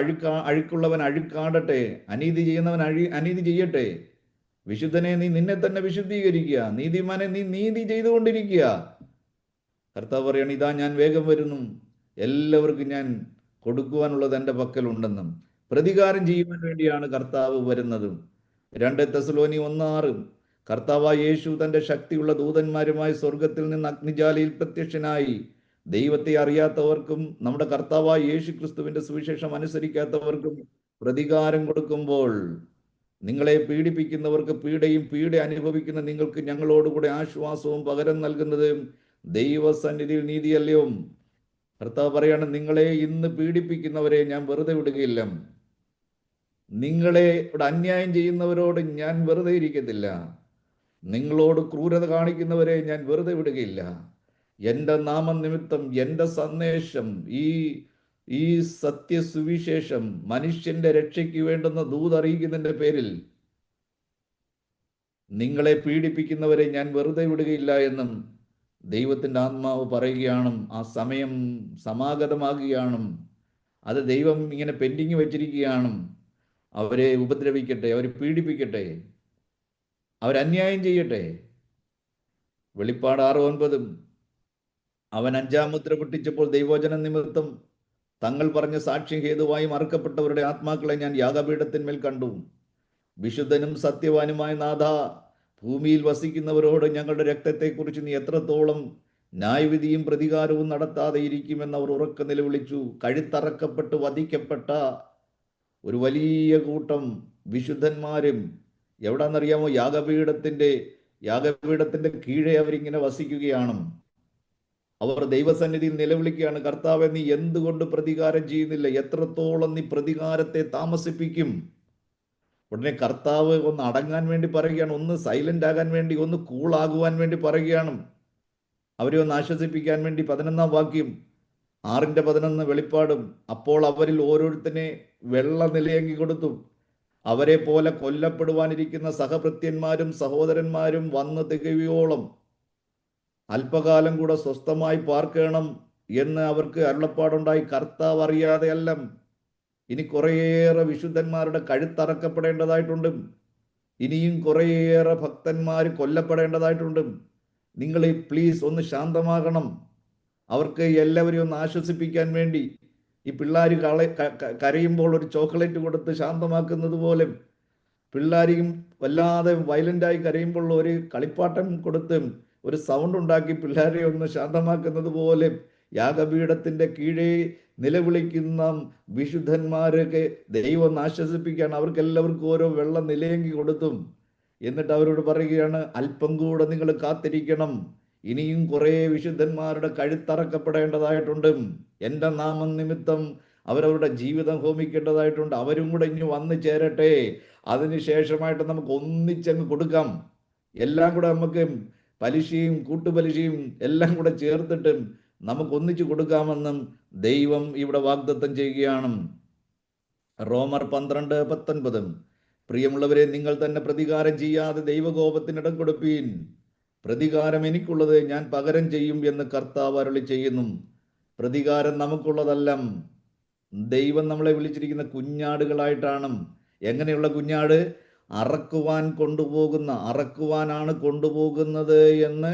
അഴുക്കുള്ളവൻ അഴുക്കാടട്ടെ, അനീതി ചെയ്യുന്നവൻ അനീതി ചെയ്യട്ടെ. വിശുദ്ധനെ നീ നിന്നെ തന്നെ വിശുദ്ധീകരിക്കുക, നീതിമാനെ നീ നീതി ചെയ്തുകൊണ്ടിരിക്കുക. കർത്താവ് പറയണം, ഇതാ ഞാൻ വേഗം വരുന്നു, എല്ലാവർക്കും ഞാൻ കൊടുക്കുവാനുള്ളത് എൻ്റെ പക്കലുണ്ടെന്നും. പ്രതികാരം ചെയ്യുവാൻ വേണ്ടിയാണ് കർത്താവ് വരുന്നതും. 2 തെസ്സലോനി 1:6, കർത്താവായ യേശു തൻ്റെ ശക്തിയുള്ള ദൂതന്മാരുമായി സ്വർഗത്തിൽ നിന്ന് അഗ്നിജാലയിൽ പ്രത്യക്ഷനായി ദൈവത്തെ അറിയാത്തവർക്കും നമ്മുടെ കർത്താവായ യേശു ക്രിസ്തുവിൻ്റെ സുവിശേഷം അനുസരിക്കാത്തവർക്കും പ്രതികാരം കൊടുക്കുമ്പോൾ, നിങ്ങളെ പീഡിപ്പിക്കുന്നവർക്ക് പീഡയും പീഡ അനുഭവിക്കുന്ന നിങ്ങൾക്ക് ഞങ്ങളോടുകൂടെ ആശ്വാസവും പകരം നൽകുന്നത് ദൈവസന്നിധിയിൽ നീതിയല്ലയോ? കർത്താവ് പറയാണ്, നിങ്ങളെ ഇന്ന് പീഡിപ്പിക്കുന്നവരെ ഞാൻ വെറുതെ വിടുകയില്ല, നിങ്ങളെ ഇവിടെ അന്യായം ചെയ്യുന്നവരോട് ഞാൻ വെറുതെ ഇരിക്കത്തില്ല, നിങ്ങളോട് ക്രൂരത കാണിക്കുന്നവരെ ഞാൻ വെറുതെ വിടുകയില്ല. എൻ്റെ നാമനിമിത്തം എൻ്റെ സന്ദേശം, ഈ സത്യസുവിശേഷം, മനുഷ്യന്റെ രക്ഷയ്ക്ക് വേണ്ടുന്ന ദൂതറിയിക്കുന്നതിൻ്റെ പേരിൽ നിങ്ങളെ പീഡിപ്പിക്കുന്നവരെ ഞാൻ വെറുതെ വിടുകയില്ല എന്നും ദൈവത്തിൻ്റെ ആത്മാവ് പറയുകയാണ്. ആ സമയം സമാഗതമാകുകയാണ്. അത് ദൈവം ഇങ്ങനെ പെൻഡിങ് വെച്ചിരിക്കുകയാണ്. അവരെ ഉപദ്രവിക്കട്ടെ, അവരെ പീഡിപ്പിക്കട്ടെ, അവരന്യായം ചെയ്യട്ടെ. വെളിപ്പാട് 6:9, അവൻ 5-ാം മുദ്ര പൊട്ടിച്ചപ്പോൾ ദൈവവചന നിമിത്തം തങ്ങൾ പറഞ്ഞ സാക്ഷ്യം ഹേതുവായി മറക്കപ്പെട്ടവരുടെ ആത്മാക്കളെ ഞാൻ യാഗപീഠത്തിന്മേൽ കണ്ടു. വിശുദ്ധനും സത്യവാനുമായ നാഥ, ഭൂമിയിൽ വസിക്കുന്നവരോട് ഞങ്ങളുടെ രക്തത്തെക്കുറിച്ച് നീ എത്രത്തോളം ന്യായവിധിയും പ്രതികാരവും നടത്താതെ ഇരിക്കുമെന്ന് അവർ ഉറക്കെ നിലവിളിച്ചു. കഴുത്തറക്കപ്പെട്ട് വധിക്കപ്പെട്ട ഒരു വലിയ കൂട്ടം വിശുദ്ധന്മാരും എവിടാന്നറിയാമോ? യാഗപീഠത്തിന്റെ കീഴെ അവരിങ്ങനെ വസിക്കുകയാണ്. അവർ ദൈവസന്നിധിയിൽ നിലവിളിക്കുകയാണ്, കർത്താവെ നീ എന്തുകൊണ്ട് പ്രതികാരം ചെയ്യുന്നില്ല? എത്രത്തോളം നീ പ്രതികാരത്തെ താമസിപ്പിക്കും? ഉടനെ കർത്താവ് ഒന്ന് അടങ്ങാൻ വേണ്ടി പറയുകയാണ്, ഒന്ന് സൈലന്റ് ആകാൻ വേണ്ടി, ഒന്ന് കൂളാകുവാൻ വേണ്ടി പറയുകയാണ്, അവരെ ഒന്ന് ആശ്വസിപ്പിക്കാൻ വേണ്ടി. 11-ാം വാക്യം, 6:11 വെളിപ്പാടും. അപ്പോൾ അവരിൽ ഓരോരുത്തനെ വെള്ള നിലയങ്കി കൊടുത്തു. അവരെ പോലെ കൊല്ലപ്പെടുവാനിരിക്കുന്ന സഹഭൃത്യന്മാരും സഹോദരന്മാരും വന്ന് തികയോളം അല്പകാലം കൂടെ സ്വസ്ഥമായി പാർക്കണം എന്ന് അവർക്ക് അരുളപ്പാടുണ്ടായി. കർത്താവ് അറിയാതെയല്ല, ഇനി കുറേയേറെ വിശുദ്ധന്മാരുടെ കഴുത്തറക്കപ്പെടേണ്ടതായിട്ടുണ്ട്, ഇനിയും കുറേയേറെ ഭക്തന്മാർ കൊല്ലപ്പെടേണ്ടതായിട്ടുണ്ട്. നിങ്ങൾ പ്ലീസ് ഒന്ന് ശാന്തമാകണം. അവർക്ക് എല്ലാവരെയും ഒന്ന് ആശ്വസിപ്പിക്കാൻ വേണ്ടി ഈ പിള്ളേർ കരയുമ്പോൾ ഒരു ചോക്ലേറ്റ് കൊടുത്ത് ശാന്തമാക്കുന്നത് പോലെ, പിള്ളേരെയും വല്ലാതെ വയലൻ്റായി കരയുമ്പോൾ ഒരു കളിപ്പാട്ടം കൊടുത്ത് ഒരു സൗണ്ട് ഉണ്ടാക്കി പിള്ളേരെ ഒന്ന് ശാന്തമാക്കുന്നത് പോലെ യാഗപീഠത്തിൻ്റെ കീഴേ നിലവിളിക്കുന്ന വിശുദ്ധന്മാരൊക്കെ ദൈവം ഒന്ന് ആശ്വസിപ്പിക്കാൻ അവർക്കെല്ലാവർക്കും ഓരോ വെള്ള നിലയങ്കി കൊടുത്തും. എന്നിട്ട് അവരോട് പറയുകയാണ്, അല്പം കൂടെ നിങ്ങൾ കാത്തിരിക്കണം, ഇനിയും കുറേ വിശുദ്ധന്മാരുടെ കഴുത്തറക്കപ്പെടേണ്ടതായിട്ടുണ്ട്, എൻ്റെ നാമം നിമിത്തം അവരവരുടെ ജീവിതം ഹോമിക്കേണ്ടതായിട്ടുണ്ട്, അവരും കൂടെ ഇനി വന്നു ചേരട്ടെ, അതിനുശേഷമായിട്ട് നമുക്ക് ഒന്നിച്ചങ്ങ് കൊടുക്കാം. എല്ലാം കൂടെ നമുക്ക് പലിശയും കൂട്ടുപലിശയും എല്ലാം കൂടെ ചേർത്തിട്ട് നമുക്ക് ഒന്നിച്ചു കൊടുക്കാമെന്നും ദൈവം ഇവിടെ വാഗ്ദത്തം ചെയ്യുകയാണ്. റോമർ 12:19, പ്രിയമുള്ളവരെ, നിങ്ങൾ തന്നെ പ്രതികാരം ചെയ്യാതെ ദൈവകോപത്തിനിടം കൊടുപ്പീൻ. പ്രതികാരം എനിക്കുള്ളത്, ഞാൻ പകരം ചെയ്യും എന്ന് കർത്താവ് അരുളി ചെയ്യുന്നു. പ്രതികാരം നമുക്കുള്ളതല്ല. ദൈവം നമ്മളെ വിളിച്ചിരിക്കുന്ന കുഞ്ഞാടുകളായിട്ടാണ്. എങ്ങനെയുള്ള കുഞ്ഞാട്? അറക്കുവാനാണ് കൊണ്ടുപോകുന്നത് എന്ന്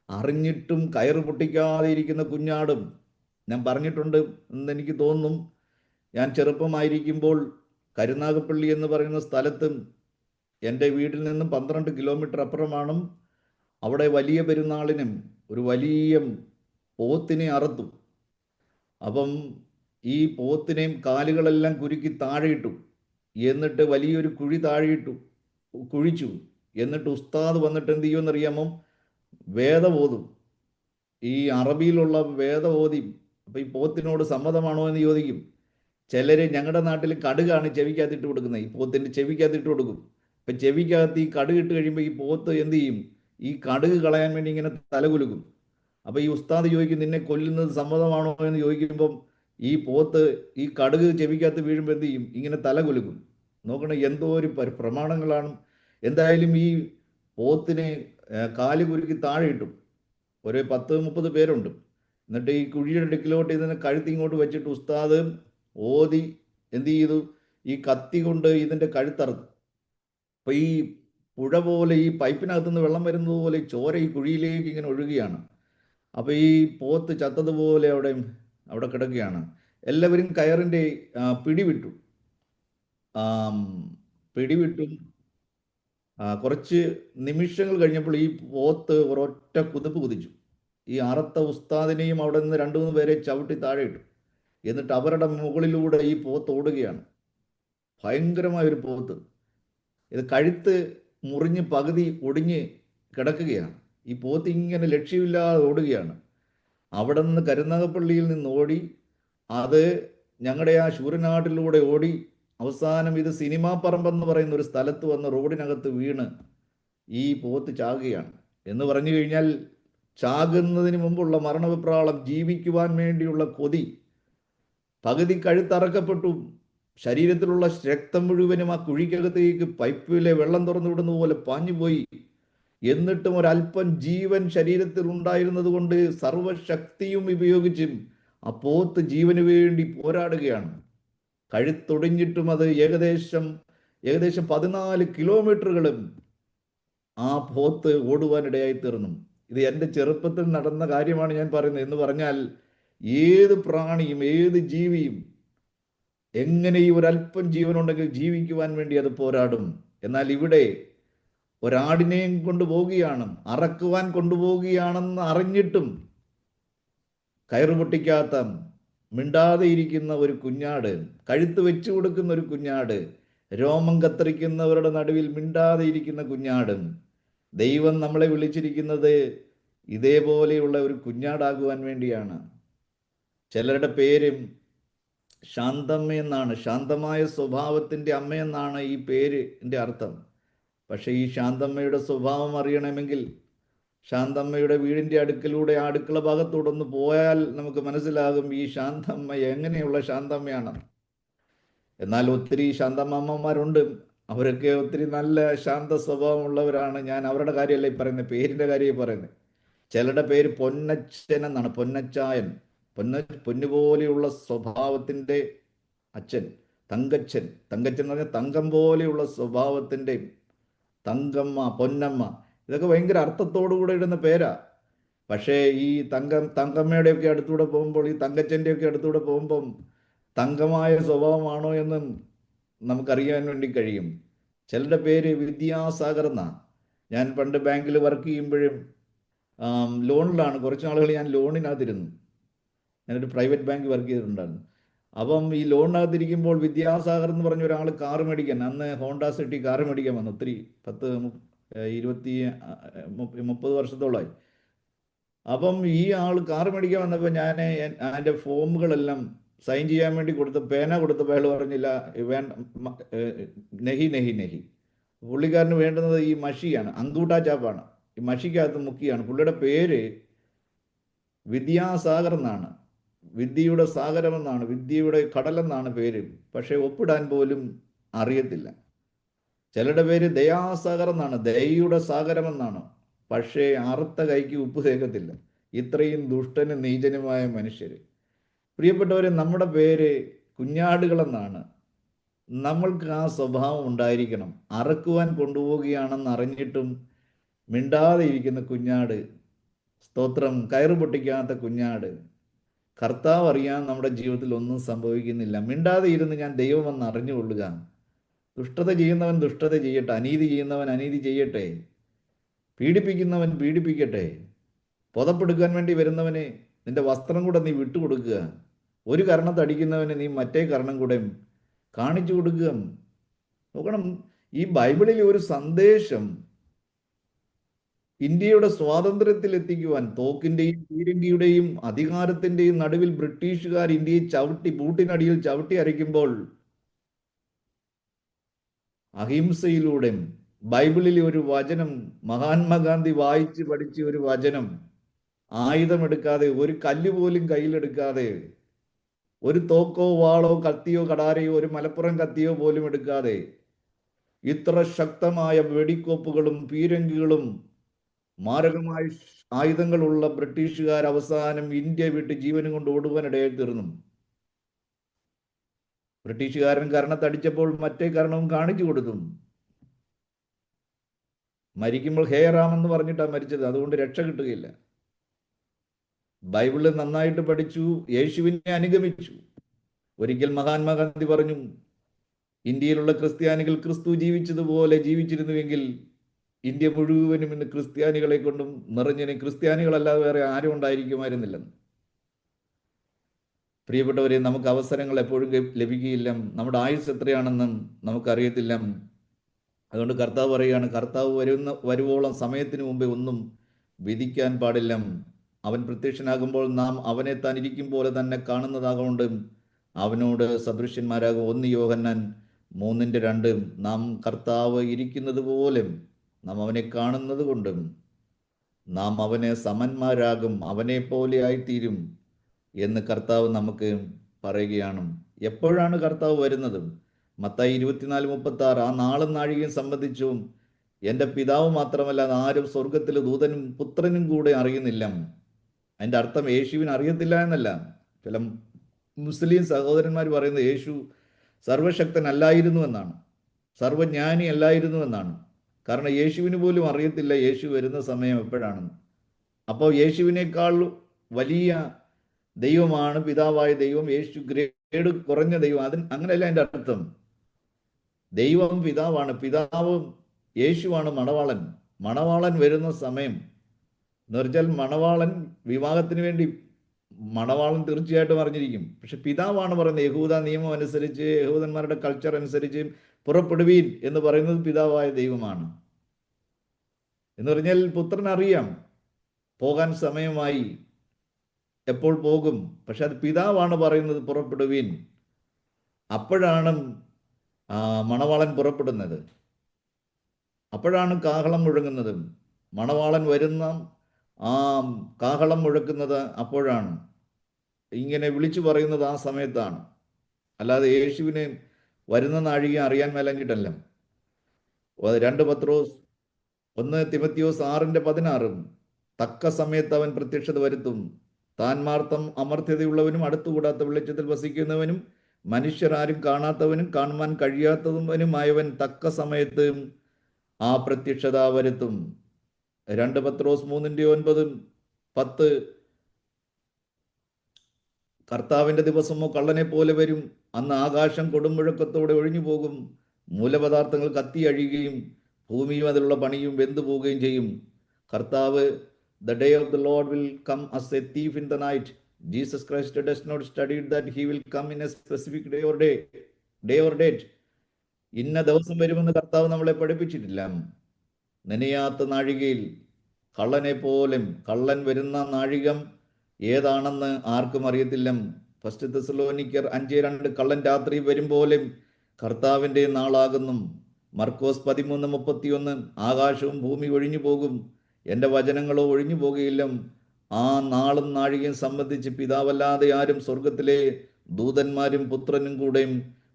അറിഞ്ഞിട്ടും കയറ് പൊട്ടിക്കാതെ ഇരിക്കുന്ന കുഞ്ഞാടും. ഞാൻ പറഞ്ഞിട്ടുണ്ട് എന്ന് എനിക്ക് തോന്നുന്നു. ഞാൻ ചെറുപ്പമായിരിക്കുമ്പോൾ കരുനാഗപ്പള്ളി എന്ന് പറയുന്ന സ്ഥലത്തും എൻ്റെ വീട്ടിൽ നിന്നും 12 കിലോമീറ്റർ അപ്പുറമാണ്. അവിടെ വലിയ പെരുന്നാളിനും ഒരു വലിയ പോത്തിനെ അറുത്തു. അപ്പം ഈ പോത്തിനെയും കാലുകളെല്ലാം കുരുക്കി താഴെയിട്ടു. എന്നിട്ട് വലിയൊരു കുഴി കുഴിച്ചു. എന്നിട്ട് ഉസ്താദ് വന്നിട്ട് എന്ത് ചെയ്യുമെന്നറിയാമോ? വേദം ഓതും. ഈ അറബിയിലുള്ള വേദം ഓതി. അപ്പം ഈ പോത്തിനോട് സമ്മതമാണോ എന്ന് ചോദിക്കും. ചിലർ ഞങ്ങളുടെ നാട്ടിൽ കടുകാണ് ചെവിക്കകത്തിട്ട് കൊടുക്കുന്നത്. ഈ പോത്തിൻ്റെ ചെവിക്കകത്തിട്ട് കൊടുക്കും. ഇപ്പം ചെവിക്കകത്ത് ഈ കടുക് ഇട്ട് കഴിയുമ്പോൾ ഈ പോത്ത് എന്ത് ചെയ്യും? ഈ കടുക് കളയാൻ വേണ്ടി ഇങ്ങനെ തലകുലുക്കും. അപ്പോൾ ഈ ഉസ്താദ് ചോദിക്കും, നിന്നെ കൊല്ലുന്നത് സമ്മതമാണോ എന്ന് ചോദിക്കുമ്പം ഈ പോത്ത് ഈ കടുക് ചെവിക്കകത്ത് വീഴുമ്പോൾ എന്ത് ചെയ്യും? ഇങ്ങനെ തലകുലുക്കും. നോക്കണം, എന്തോ ഒരു പ്രമാണങ്ങളാണ്. എന്തായാലും ഈ പോത്തിനെ കാല് കുലുക്കി താഴെ ഇട്ടു. ഒരു 10-30 പേരുണ്ട്. എന്നിട്ട് ഈ കുഴിയുടെ അടുക്കിലോട്ട് ഇതിനെ കഴുത്തി ഇങ്ങോട്ട് വെച്ചിട്ട് ഉസ്താദ് ഓതി എന്ത് ചെയ്തു? ഈ കത്തി കൊണ്ട് ഇതിൻ്റെ കഴുത്തറുത്തു. അപ്പം ഈ പുഴ പോലെ, ഈ പൈപ്പിനകത്തുനിന്ന് വെള്ളം വരുന്നത് പോലെ ചോര ഈ കുഴിയിലേക്ക് ഇങ്ങനെ ഒഴുകുകയാണ്. അപ്പോൾ ഈ പോത്ത് ചത്തതുപോലെ അവിടെ കിടക്കുകയാണ്. എല്ലാവരും കയറിൻ്റെ പിടിവിട്ടു. പിടിവിട്ടു. കുറച്ച് നിമിഷങ്ങൾ കഴിഞ്ഞപ്പോൾ ഈ പോത്ത് ഒരൊറ്റ കുതിപ്പ് കുതിച്ചു. ഈ അറുത്ത ഉസ്താദിനെയും അവിടെ നിന്ന് 2-3 പേരെ ചവിട്ടി താഴെ ഇട്ടു. എന്നിട്ട് അവരുടെ മുകളിലൂടെ ഈ പോത്ത് ഓടുകയാണ്. ഭയങ്കരമായൊരു പോത്ത്. ഇത് കഴുത്ത് മുറിഞ്ഞ് പകുതി ഒടിഞ്ഞ് കിടക്കുകയാണ്. ഈ പോത്ത് ഇങ്ങനെ ലക്ഷ്യമില്ലാതെ ഓടുകയാണ്. അവിടെ നിന്ന് കരുനാഗപ്പള്ളിയിൽ നിന്ന് ഓടി അത് ഞങ്ങളുടെ ആ ശൂരനാട്ടിലൂടെ ഓടി അവസാനം ഇത് സിനിമാ പറമ്പെന്ന് പറയുന്ന ഒരു സ്ഥലത്ത് വന്ന് റോഡിനകത്ത് വീണ് ഈ പോത്ത് ചാകുകയാണ്. എന്ന് പറഞ്ഞു കഴിഞ്ഞാൽ ചാകുന്നതിന് മുമ്പുള്ള മരണവിപ്രാളം, ജീവിക്കുവാൻ വേണ്ടിയുള്ള കൊതി. പകുതി കഴുത്തറക്കപ്പെട്ടു. ശരീരത്തിലുള്ള രക്തം മുഴുവനും ആ കുഴിക്കകത്തേക്ക് പൈപ്പിലെ വെള്ളം തുറന്നു വിടുന്ന പോലെ പാഞ്ഞുപോയി. എന്നിട്ടും ഒരല്പം ജീവൻ ശരീരത്തിൽ ഉണ്ടായിരുന്നത് കൊണ്ട് സർവശക്തിയും ഉപയോഗിച്ചും ആ പോത്ത് ജീവന് വേണ്ടി പോരാടുകയാണ്. കഴുത്തൊടിഞ്ഞിട്ടും അത് ഏകദേശം 14 കിലോമീറ്ററുകളും ആ പോത്ത് ഓടുവാനിടയായി തീർന്നു. ഇത് എൻ്റെ ചെറുപ്പത്തിൽ നടന്ന കാര്യമാണ് ഞാൻ പറയുന്നത്. എന്ന് പറഞ്ഞാൽ ഏത് പ്രാണിയും ഏത് ജീവിയും എങ്ങനെ ഈ ഒരല്പം ജീവനുണ്ടെങ്കിൽ ജീവിക്കുവാൻ വേണ്ടി അത് പോരാടും. എന്നാൽ ഇവിടെ ഒരാടിനെയും കൊണ്ടുപോവുകയാണ്, അറക്കുവാൻ കൊണ്ടുപോവുകയാണെന്ന് അറിഞ്ഞിട്ടും കയറ് പൊട്ടിക്കാത്ത, മിണ്ടാതെ ഇരിക്കുന്ന ഒരു കുഞ്ഞാട്, കഴുത്ത് വെച്ചു കൊടുക്കുന്ന ഒരു കുഞ്ഞാട്, രോമം കത്തിരിക്കുന്നവരുടെ നടുവിൽ മിണ്ടാതെ ഇരിക്കുന്ന കുഞ്ഞാട്. ദൈവം നമ്മളെ വിളിച്ചിരിക്കുന്നത് ഇതേപോലെയുള്ള ഒരു കുഞ്ഞാടാകുവാൻ വേണ്ടിയാണ്. ചിലരുടെ പേര് ശാന്തമ്മ എന്നാണ്. ശാന്തമായ സ്വഭാവത്തിൻ്റെ അമ്മയെന്നാണ് ഈ പേരിൻ്റെ അർത്ഥം. പക്ഷേ ഈ ശാന്തമ്മയുടെ സ്വഭാവം അറിയണമെങ്കിൽ ശാന്തമ്മയുടെ വീടിൻ്റെ അടുക്കിലൂടെ ആ അടുക്കള ഭാഗത്തോടൊന്ന് പോയാൽ നമുക്ക് മനസ്സിലാകും ഈ ശാന്തമ്മ എങ്ങനെയുള്ള ശാന്തമ്മയാണ്. എന്നാൽ ഒത്തിരി ശാന്തമ്മമാരുണ്ട്. അവരൊക്കെ ഒത്തിരി നല്ല ശാന്ത സ്വഭാവമുള്ളവരാണ്. ഞാൻ അവരുടെ കാര്യമല്ല ഈ പറയുന്നത്, പേരിൻ്റെ കാര്യമേ പറയുന്നത്. ചിലരുടെ പേര് പൊന്നച്ചൻ എന്നാണ്, പൊന്നച്ചായൻ. പൊന്നുപോലെയുള്ള സ്വഭാവത്തിൻ്റെ അച്ഛൻ, തങ്കച്ചൻ. തങ്കച്ചൻ എന്ന് പറഞ്ഞാൽ തങ്കം പോലെയുള്ള സ്വഭാവത്തിൻ്റെ തങ്കമ്മ, പൊന്നമ്മ. ഇതൊക്കെ ഭയങ്കര അർത്ഥത്തോടു കൂടെ ഇടുന്ന പേരാ. പക്ഷേ ഈ തങ്കമ്മയുടെയൊക്കെ അടുത്തൂടെ പോകുമ്പോൾ, ഈ തങ്കച്ചൻ്റെയൊക്കെ അടുത്തൂടെ പോകുമ്പം തങ്കമായ സ്വഭാവമാണോ എന്നും നമുക്കറിയാൻ വേണ്ടി കഴിയും. ചിലരുടെ പേര് വിദ്യാസാഗർ എന്നാണ്. ഞാൻ പണ്ട് ബാങ്കിൽ വർക്ക് ചെയ്യുമ്പോഴും ലോണിലാണ്, കുറച്ച് നാളുകൾ ഞാൻ ലോണിനകത്തിരുന്നു. ഞാനൊരു പ്രൈവറ്റ് ബാങ്ക് വർക്ക് ചെയ്തിട്ടുണ്ടായിരുന്നു. അപ്പം ഈ ലോണിനകത്തിരിക്കുമ്പോൾ വിദ്യാസാഗർ എന്ന് പറഞ്ഞ ഒരാൾ കാറ് മേടിക്കാൻ, അന്ന് ഹോണ്ട സിറ്റി കാറ് മേടിക്കാൻ വന്നു. ഒത്തിരി 30 വർഷത്തോളമായി. അപ്പം ഈ ആൾ കാറ് മേടിക്കാൻ വന്നപ്പോൾ ഞാൻ അതിൻ്റെ ഫോമുകളെല്ലാം സൈൻ ചെയ്യാൻ വേണ്ടി പേന കൊടുത്തപ്പോൾ അയാൾ പറഞ്ഞില്ല, വേണ്ട, നെഹി നെഹി നെഹി. പുള്ളിക്കാരന് വേണ്ടുന്നത് ഈ മഷിയാണ്, അങ്കൂട്ടാ ചാപ്പാണ്. ഈ മഷിക്കകത്ത് മുക്കിയാണ്. പുള്ളിയുടെ പേര് വിദ്യാസാഗർ എന്നാണ്, വിദ്യയുടെ സാഗരമെന്നാണ്, വിദ്യയുടെ കടലെന്നാണ് പേര്. പക്ഷേ ഒപ്പിടാൻ പോലും അറിയത്തില്ല. ചിലരുടെ പേര് ദയാസാഗർ എന്നാണ്, ദയയുടെ സാഗരം എന്നാണ്. പക്ഷേ അറുത്ത കൈക്ക് ഉപ്പ് തേക്കത്തില്ല. ഇത്രയും ദുഷ്ടനും നീചനുമായ മനുഷ്യർ. പ്രിയപ്പെട്ടവരെ, നമ്മുടെ പേര് കുഞ്ഞാടുകളെന്നാണ്. നമ്മൾക്ക് ആ സ്വഭാവം ഉണ്ടായിരിക്കണം. അറക്കുവാൻ കൊണ്ടുപോവുകയാണെന്ന് അറിഞ്ഞിട്ടും മിണ്ടാതെ ഇരിക്കുന്ന കുഞ്ഞാട്, സ്തോത്രം, കയറ് പൊട്ടിക്കാത്ത കുഞ്ഞാട്. കർത്താവ് അറിയാൻ നമ്മുടെ ജീവിതത്തിൽ ഒന്നും സംഭവിക്കുന്നില്ല. മിണ്ടാതെ ഇരുന്ന് ഞാൻ ദൈവമെന്ന് അറിഞ്ഞുകൊള്ളുക. ദുഷ്ടത ചെയ്യുന്നവൻ ദുഷ്ടത ചെയ്യട്ടെ, അനീതി ചെയ്യുന്നവൻ അനീതി ചെയ്യട്ടെ, പീഡിപ്പിക്കുന്നവൻ പീഡിപ്പിക്കട്ടെ. പുതപ്പെടുക്കാൻ വേണ്ടി വരുന്നവനെ നിന്റെ വസ്ത്രം കൂടെ നീ വിട്ടുകൊടുക്കുക. ഒരു കർണത്തടിക്കുന്നവന് നീ മറ്റേ കർണം കൂടെ കാണിച്ചു കൊടുക്കുക. നോക്കണം, ഈ ബൈബിളിൽ ഒരു സന്ദേശം ഇന്ത്യയുടെ സ്വാതന്ത്ര്യത്തിൽ എത്തിക്കുവാൻ, തോക്കിന്റെയും പീരങ്കിയുടെയും അധികാരത്തിന്റെയും നടുവിൽ ബ്രിട്ടീഷുകാർ ഇന്ത്യയെ ചവിട്ടി ബൂട്ടിനടിയിൽ ചവിട്ടി അരയ്ക്കുമ്പോൾ അഹിംസയിലൂടെ ബൈബിളിലെ ഒരു വചനം, മഹാത്മാഗാന്ധി വായിച്ച് പഠിച്ച ഒരു വചനം, ആയുധമെടുക്കാതെ, ഒരു കല്ല് പോലും കയ്യിലെടുക്കാതെ, ഒരു തോക്കോ വാളോ കത്തിയോ കടാരയോ ഒരു മലപ്പുറം കത്തിയോ പോലും എടുക്കാതെ, ഇത്ര ശക്തമായ വെടിക്കോപ്പുകളും പീരങ്കികളും മാരകമായ ആയുധങ്ങളുള്ള ബ്രിട്ടീഷുകാർ അവസാനം ഇന്ത്യ വിട്ട് ജീവനും കൊണ്ട് ഓടുവാനിടയായി തീർന്നു. ബ്രിട്ടീഷുകാരൻ കർണത്തടിച്ചപ്പോൾ മറ്റേ കർണവും കാണിച്ചു കൊടുത്തു. മരിക്കുമ്പോൾ ഹേ റാം എന്ന് പറഞ്ഞിട്ടാണ് മരിച്ചത്. അതുകൊണ്ട് രക്ഷ കിട്ടുകയില്ല. ബൈബിള് നന്നായിട്ട് പഠിച്ചു, യേശുവിനെ അനുഗമിച്ചു. ഒരിക്കൽ മഹാത്മാഗാന്ധി പറഞ്ഞു, ഇന്ത്യയിലുള്ള ക്രിസ്ത്യാനികൾ ക്രിസ്തു ജീവിച്ചതുപോലെ ജീവിച്ചിരുന്നുവെങ്കിൽ ഇന്ത്യ മുഴുവനും ഇന്ന് ക്രിസ്ത്യാനികളെ കൊണ്ടും നിറഞ്ഞിന്, ക്രിസ്ത്യാനികളല്ലാതെ വേറെ ആരും ഉണ്ടായിരിക്കുമായിരുന്നില്ലെന്ന്. പ്രിയപ്പെട്ടവരെ, നമുക്ക് അവസരങ്ങൾ എപ്പോഴും ലഭിക്കുകയില്ല. നമ്മുടെ ആയുസ് എത്രയാണെന്നും നമുക്കറിയത്തില്ല. അതുകൊണ്ട് കർത്താവ് പറയുകയാണ്, കർത്താവ് വരുവോളം സമയത്തിന് മുമ്പേ ഒന്നും വിധിക്കാൻ പാടില്ല. അവൻ പ്രത്യക്ഷനാകുമ്പോൾ നാം അവനെ താൻ ഇരിക്കും പോലെ തന്നെ കാണുന്നതാകൊണ്ട് അവനോട് സദൃശ്യന്മാരാകും. 1 യോഹന്നാൻ 3:2. നാം കർത്താവ് ഇരിക്കുന്നത് പോലെ നാം അവനെ കാണുന്നത് കൊണ്ടും നാം അവനെ സമന്മാരാകും, അവനെ പോലെ ആയിത്തീരും എന്ന് കർത്താവ് നമുക്ക് പറയുകയാണ്. എപ്പോഴാണ് കർത്താവ് വരുന്നത്? മത്തായി 24:36. ആ നാളും നാഴികയും സംബന്ധിച്ചും എൻ്റെ പിതാവ് മാത്രമല്ല ആരും സ്വർഗത്തിലെ ദൂതനും പുത്രനും കൂടെ അറിയുന്നില്ല. അതിൻ്റെ അർത്ഥം യേശുവിന് അറിയത്തില്ല എന്നല്ല. ചില മുസ്ലിം സഹോദരന്മാർ പറയുന്നത് യേശു സർവശക്തനല്ലായിരുന്നു എന്നാണ്, സർവജ്ഞാനി അല്ലായിരുന്നു എന്നാണ്. കാരണം യേശുവിന് പോലും അറിയത്തില്ല യേശു വരുന്ന സമയം എപ്പോഴാണെന്ന്. അപ്പോൾ യേശുവിനേക്കാൾ വലിയ ദൈവമാണ് പിതാവായ ദൈവം. യേശു ഗ്രേഡ് കുറഞ്ഞ ദൈവം. അങ്ങനെയല്ല എൻ്റെ അർത്ഥം. ദൈവം പിതാവാണ്, പിതാവും യേശുവാണ് മണവാളൻ. മണവാളൻ വരുന്ന സമയം എന്ന് വെച്ചാൽ മണവാളൻ വിവാഹത്തിന് വേണ്ടി മണവാളൻ തീർച്ചയായിട്ടും അറിഞ്ഞിരിക്കും. പക്ഷെ പിതാവാണ് പറയുന്നത്. യഹൂദ നിയമം അനുസരിച്ച്, യഹൂദന്മാരുടെ കൾച്ചർ അനുസരിച്ച് പുറപ്പെടുവീൻ എന്ന് പറയുന്നത് പിതാവായ ദൈവമാണ്. എന്ന് പറഞ്ഞാൽ പുത്രൻ അറിയാം പോകാൻ സമയമായി, എപ്പോൾ പോകും. പക്ഷെ അത് പിതാവാണ് പറയുന്നത്, പുറപ്പെടുവീൻ. അപ്പോഴാണ് മണവാളൻ പുറപ്പെടുന്നത്. അപ്പോഴാണ് കാഹളം മുഴങ്ങുന്നത്. മണവാളൻ വരുന്ന ആ കാഹളം മുഴക്കുന്നത് അപ്പോഴാണ്. ഇങ്ങനെ വിളിച്ചു പറയുന്നത് ആ സമയത്താണ്. അല്ലാതെ യേശുവിന് വരുന്ന നാഴിക അറിയാൻ മേലഞ്ഞിട്ടല്ല. 2 പത്രോസ് 1 തിമത്തിയോസ് 6:16. തക്ക സമയത്ത് അവൻ പ്രത്യക്ഷത വരുത്തും. താൻ മാർത്തം അമർത്യതയുള്ളവനും അടുത്തുകൂടാത്ത വെളിച്ചത്തിൽ വസിക്കുന്നവനും മനുഷ്യർ ആരും കാണാത്തവനും കാണുവാൻ കഴിയാത്തവനുമായവൻ തക്ക സമയത്ത് ആ പ്രത്യക്ഷത വരുത്തും. 2 പത്രോസ് 3:9-10. കർത്താവിൻ്റെ ദിവസമോ കള്ളനെ പോലെ വരും. അന്ന് ആകാശം കൊടുമുഴക്കത്തോടെ ഒഴിഞ്ഞു പോകും, മൂലപദാർത്ഥങ്ങൾ കത്തി അഴിയുകയും ഭൂമിയും അതിലുള്ള പണിയും വെന്തു പോവുകയും ചെയ്യും. കർത്താവ്, the day of the Lord will come as a thief in the night. Jesus Christ does not study that he will come in a specific day or date. ഇന്ന ദിവസം വരുമെന്ന് കർത്താവ് നമ്മളെ പഠിപ്പിച്ചിട്ടില്ല. നനയാത്ത നാഴികയിൽ കള്ളനെ പോലും, കള്ളൻ വരുന്ന നാഴികം ഏതാണെന്ന് ആർക്കും അറിയത്തില്ല. 1 തെസ്സലോനിക്കർ 5:2. കള്ളൻ രാത്രി വരും പോലെ കർത്താവിൻ്റെ നാളാകുന്നു. മർക്കോസ് 13:31. ആകാശവും ഭൂമി ഒഴിഞ്ഞു പോകും, എൻ്റെ വചനങ്ങളോ ഒഴിഞ്ഞു പോകുകയില്ല. ആ നാളും നാഴികയും സംബന്ധിച്ച് പിതാവല്ലാതെ ആരും സ്വർഗത്തിലെ ദൂതന്മാരും പുത്രനും കൂടെയും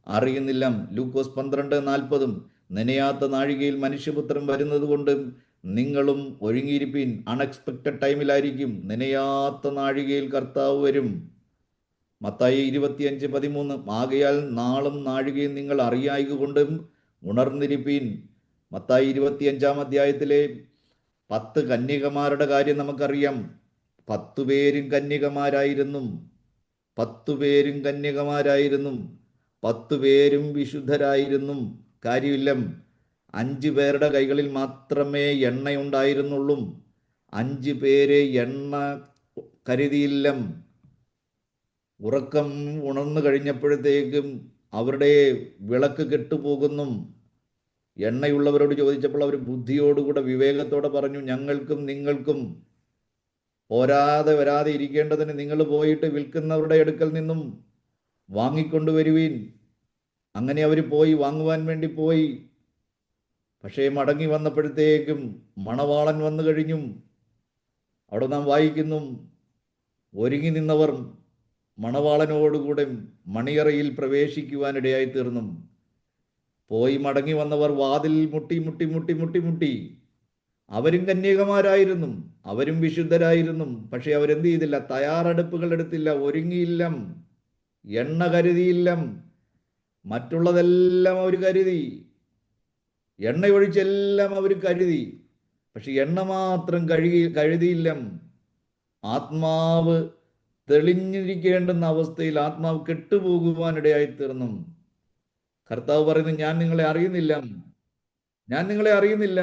അറിയുന്നില്ല. ലൂക്കോസ് 12:40. നനയാത്ത നാഴികയിൽ മനുഷ്യപുത്രൻ വരുന്നത് കൊണ്ട് നിങ്ങളും ഒരുങ്ങിയിരിപ്പീൻ. അൺഎക്സ്പെക്റ്റഡ് ടൈമിലായിരിക്കും. നനയാത്ത നാഴികയിൽ കർത്താവ് വരും. മത്തായി 25:13. ആകയാൽ നാളും നാഴികയും നിങ്ങൾ അറിയായികൊണ്ടും ഉണർന്നിരിപ്പീൻ. മത്തായി 25 അധ്യായത്തിലെ 10 കന്യകമാരുടെ കാര്യം നമുക്കറിയാം. 10 പേരും കന്യകമാരായിരുന്നു. 10 പേരും കന്യകമാരായിരുന്നു. 10 പേരും വിശുദ്ധരായിരുന്നു. കാര്യമില്ല, 5 പേരുടെ കൈകളിൽ മാത്രമേ എണ്ണയുണ്ടായിരുന്നുള്ളൂ. 5 പേരെ എണ്ണ കരുതിയില്ല. ഉറക്കം ഉണർന്നു കഴിഞ്ഞപ്പോഴത്തേക്കും അവരുടെ വിളക്ക് കെട്ടുപോകുന്നു. എണ്ണയുള്ളവരോട് ചോദിച്ചപ്പോൾ അവർ ബുദ്ധിയോടുകൂടെ വിവേകത്തോടെ പറഞ്ഞു, ഞങ്ങൾക്കും നിങ്ങൾക്കും വരാതെ ഇരിക്കേണ്ടതിന് നിങ്ങൾ പോയിട്ട് വിൽക്കുന്നവരുടെ അടുക്കൽ നിന്നും വാങ്ങിക്കൊണ്ടുവരുവീൻ. അങ്ങനെ അവർ പോയി വാങ്ങുവാൻ വേണ്ടി പോയി. പക്ഷേ മടങ്ങി വന്നപ്പോഴത്തേക്കും മണവാളൻ വന്നു കഴിഞ്ഞു. അവിടെ നാം വായിക്കുന്നു, ഒരുങ്ങി നിന്നവർ മണവാളനോടുകൂടെ മണിയറയിൽ പ്രവേശിക്കുവാനിടയായി തീർന്നു. പോയി മടങ്ങി വന്നവർ വാതിൽ മുട്ടി മുട്ടി മുട്ടി മുട്ടി മുട്ടി. അവരും കന്യകമാരായിരുന്നു, അവരും വിശുദ്ധരായിരുന്നു. പക്ഷെ അവരെന്ത് ചെയ്തില്ല? തയ്യാറെടുപ്പുകൾ എടുത്തില്ല, ഒരുങ്ങിയില്ല, എണ്ണ കരുതിയില്ല. മറ്റുള്ളതെല്ലാം അവർ കരുതി, എണ്ണയൊഴിച്ചെല്ലാം അവർ കരുതി. പക്ഷെ എണ്ണ മാത്രം കരുതിയില്ല. ആത്മാവ് തെളിഞ്ഞിരിക്കേണ്ടുന്ന അവസ്ഥയിൽ ആത്മാവ് കെട്ടുപോകുവാനിടയായി തീർന്നു. കർത്താവ് പറയുന്നു, ഞാൻ നിങ്ങളെ അറിയുന്നില്ല, ഞാൻ നിങ്ങളെ അറിയുന്നില്ല,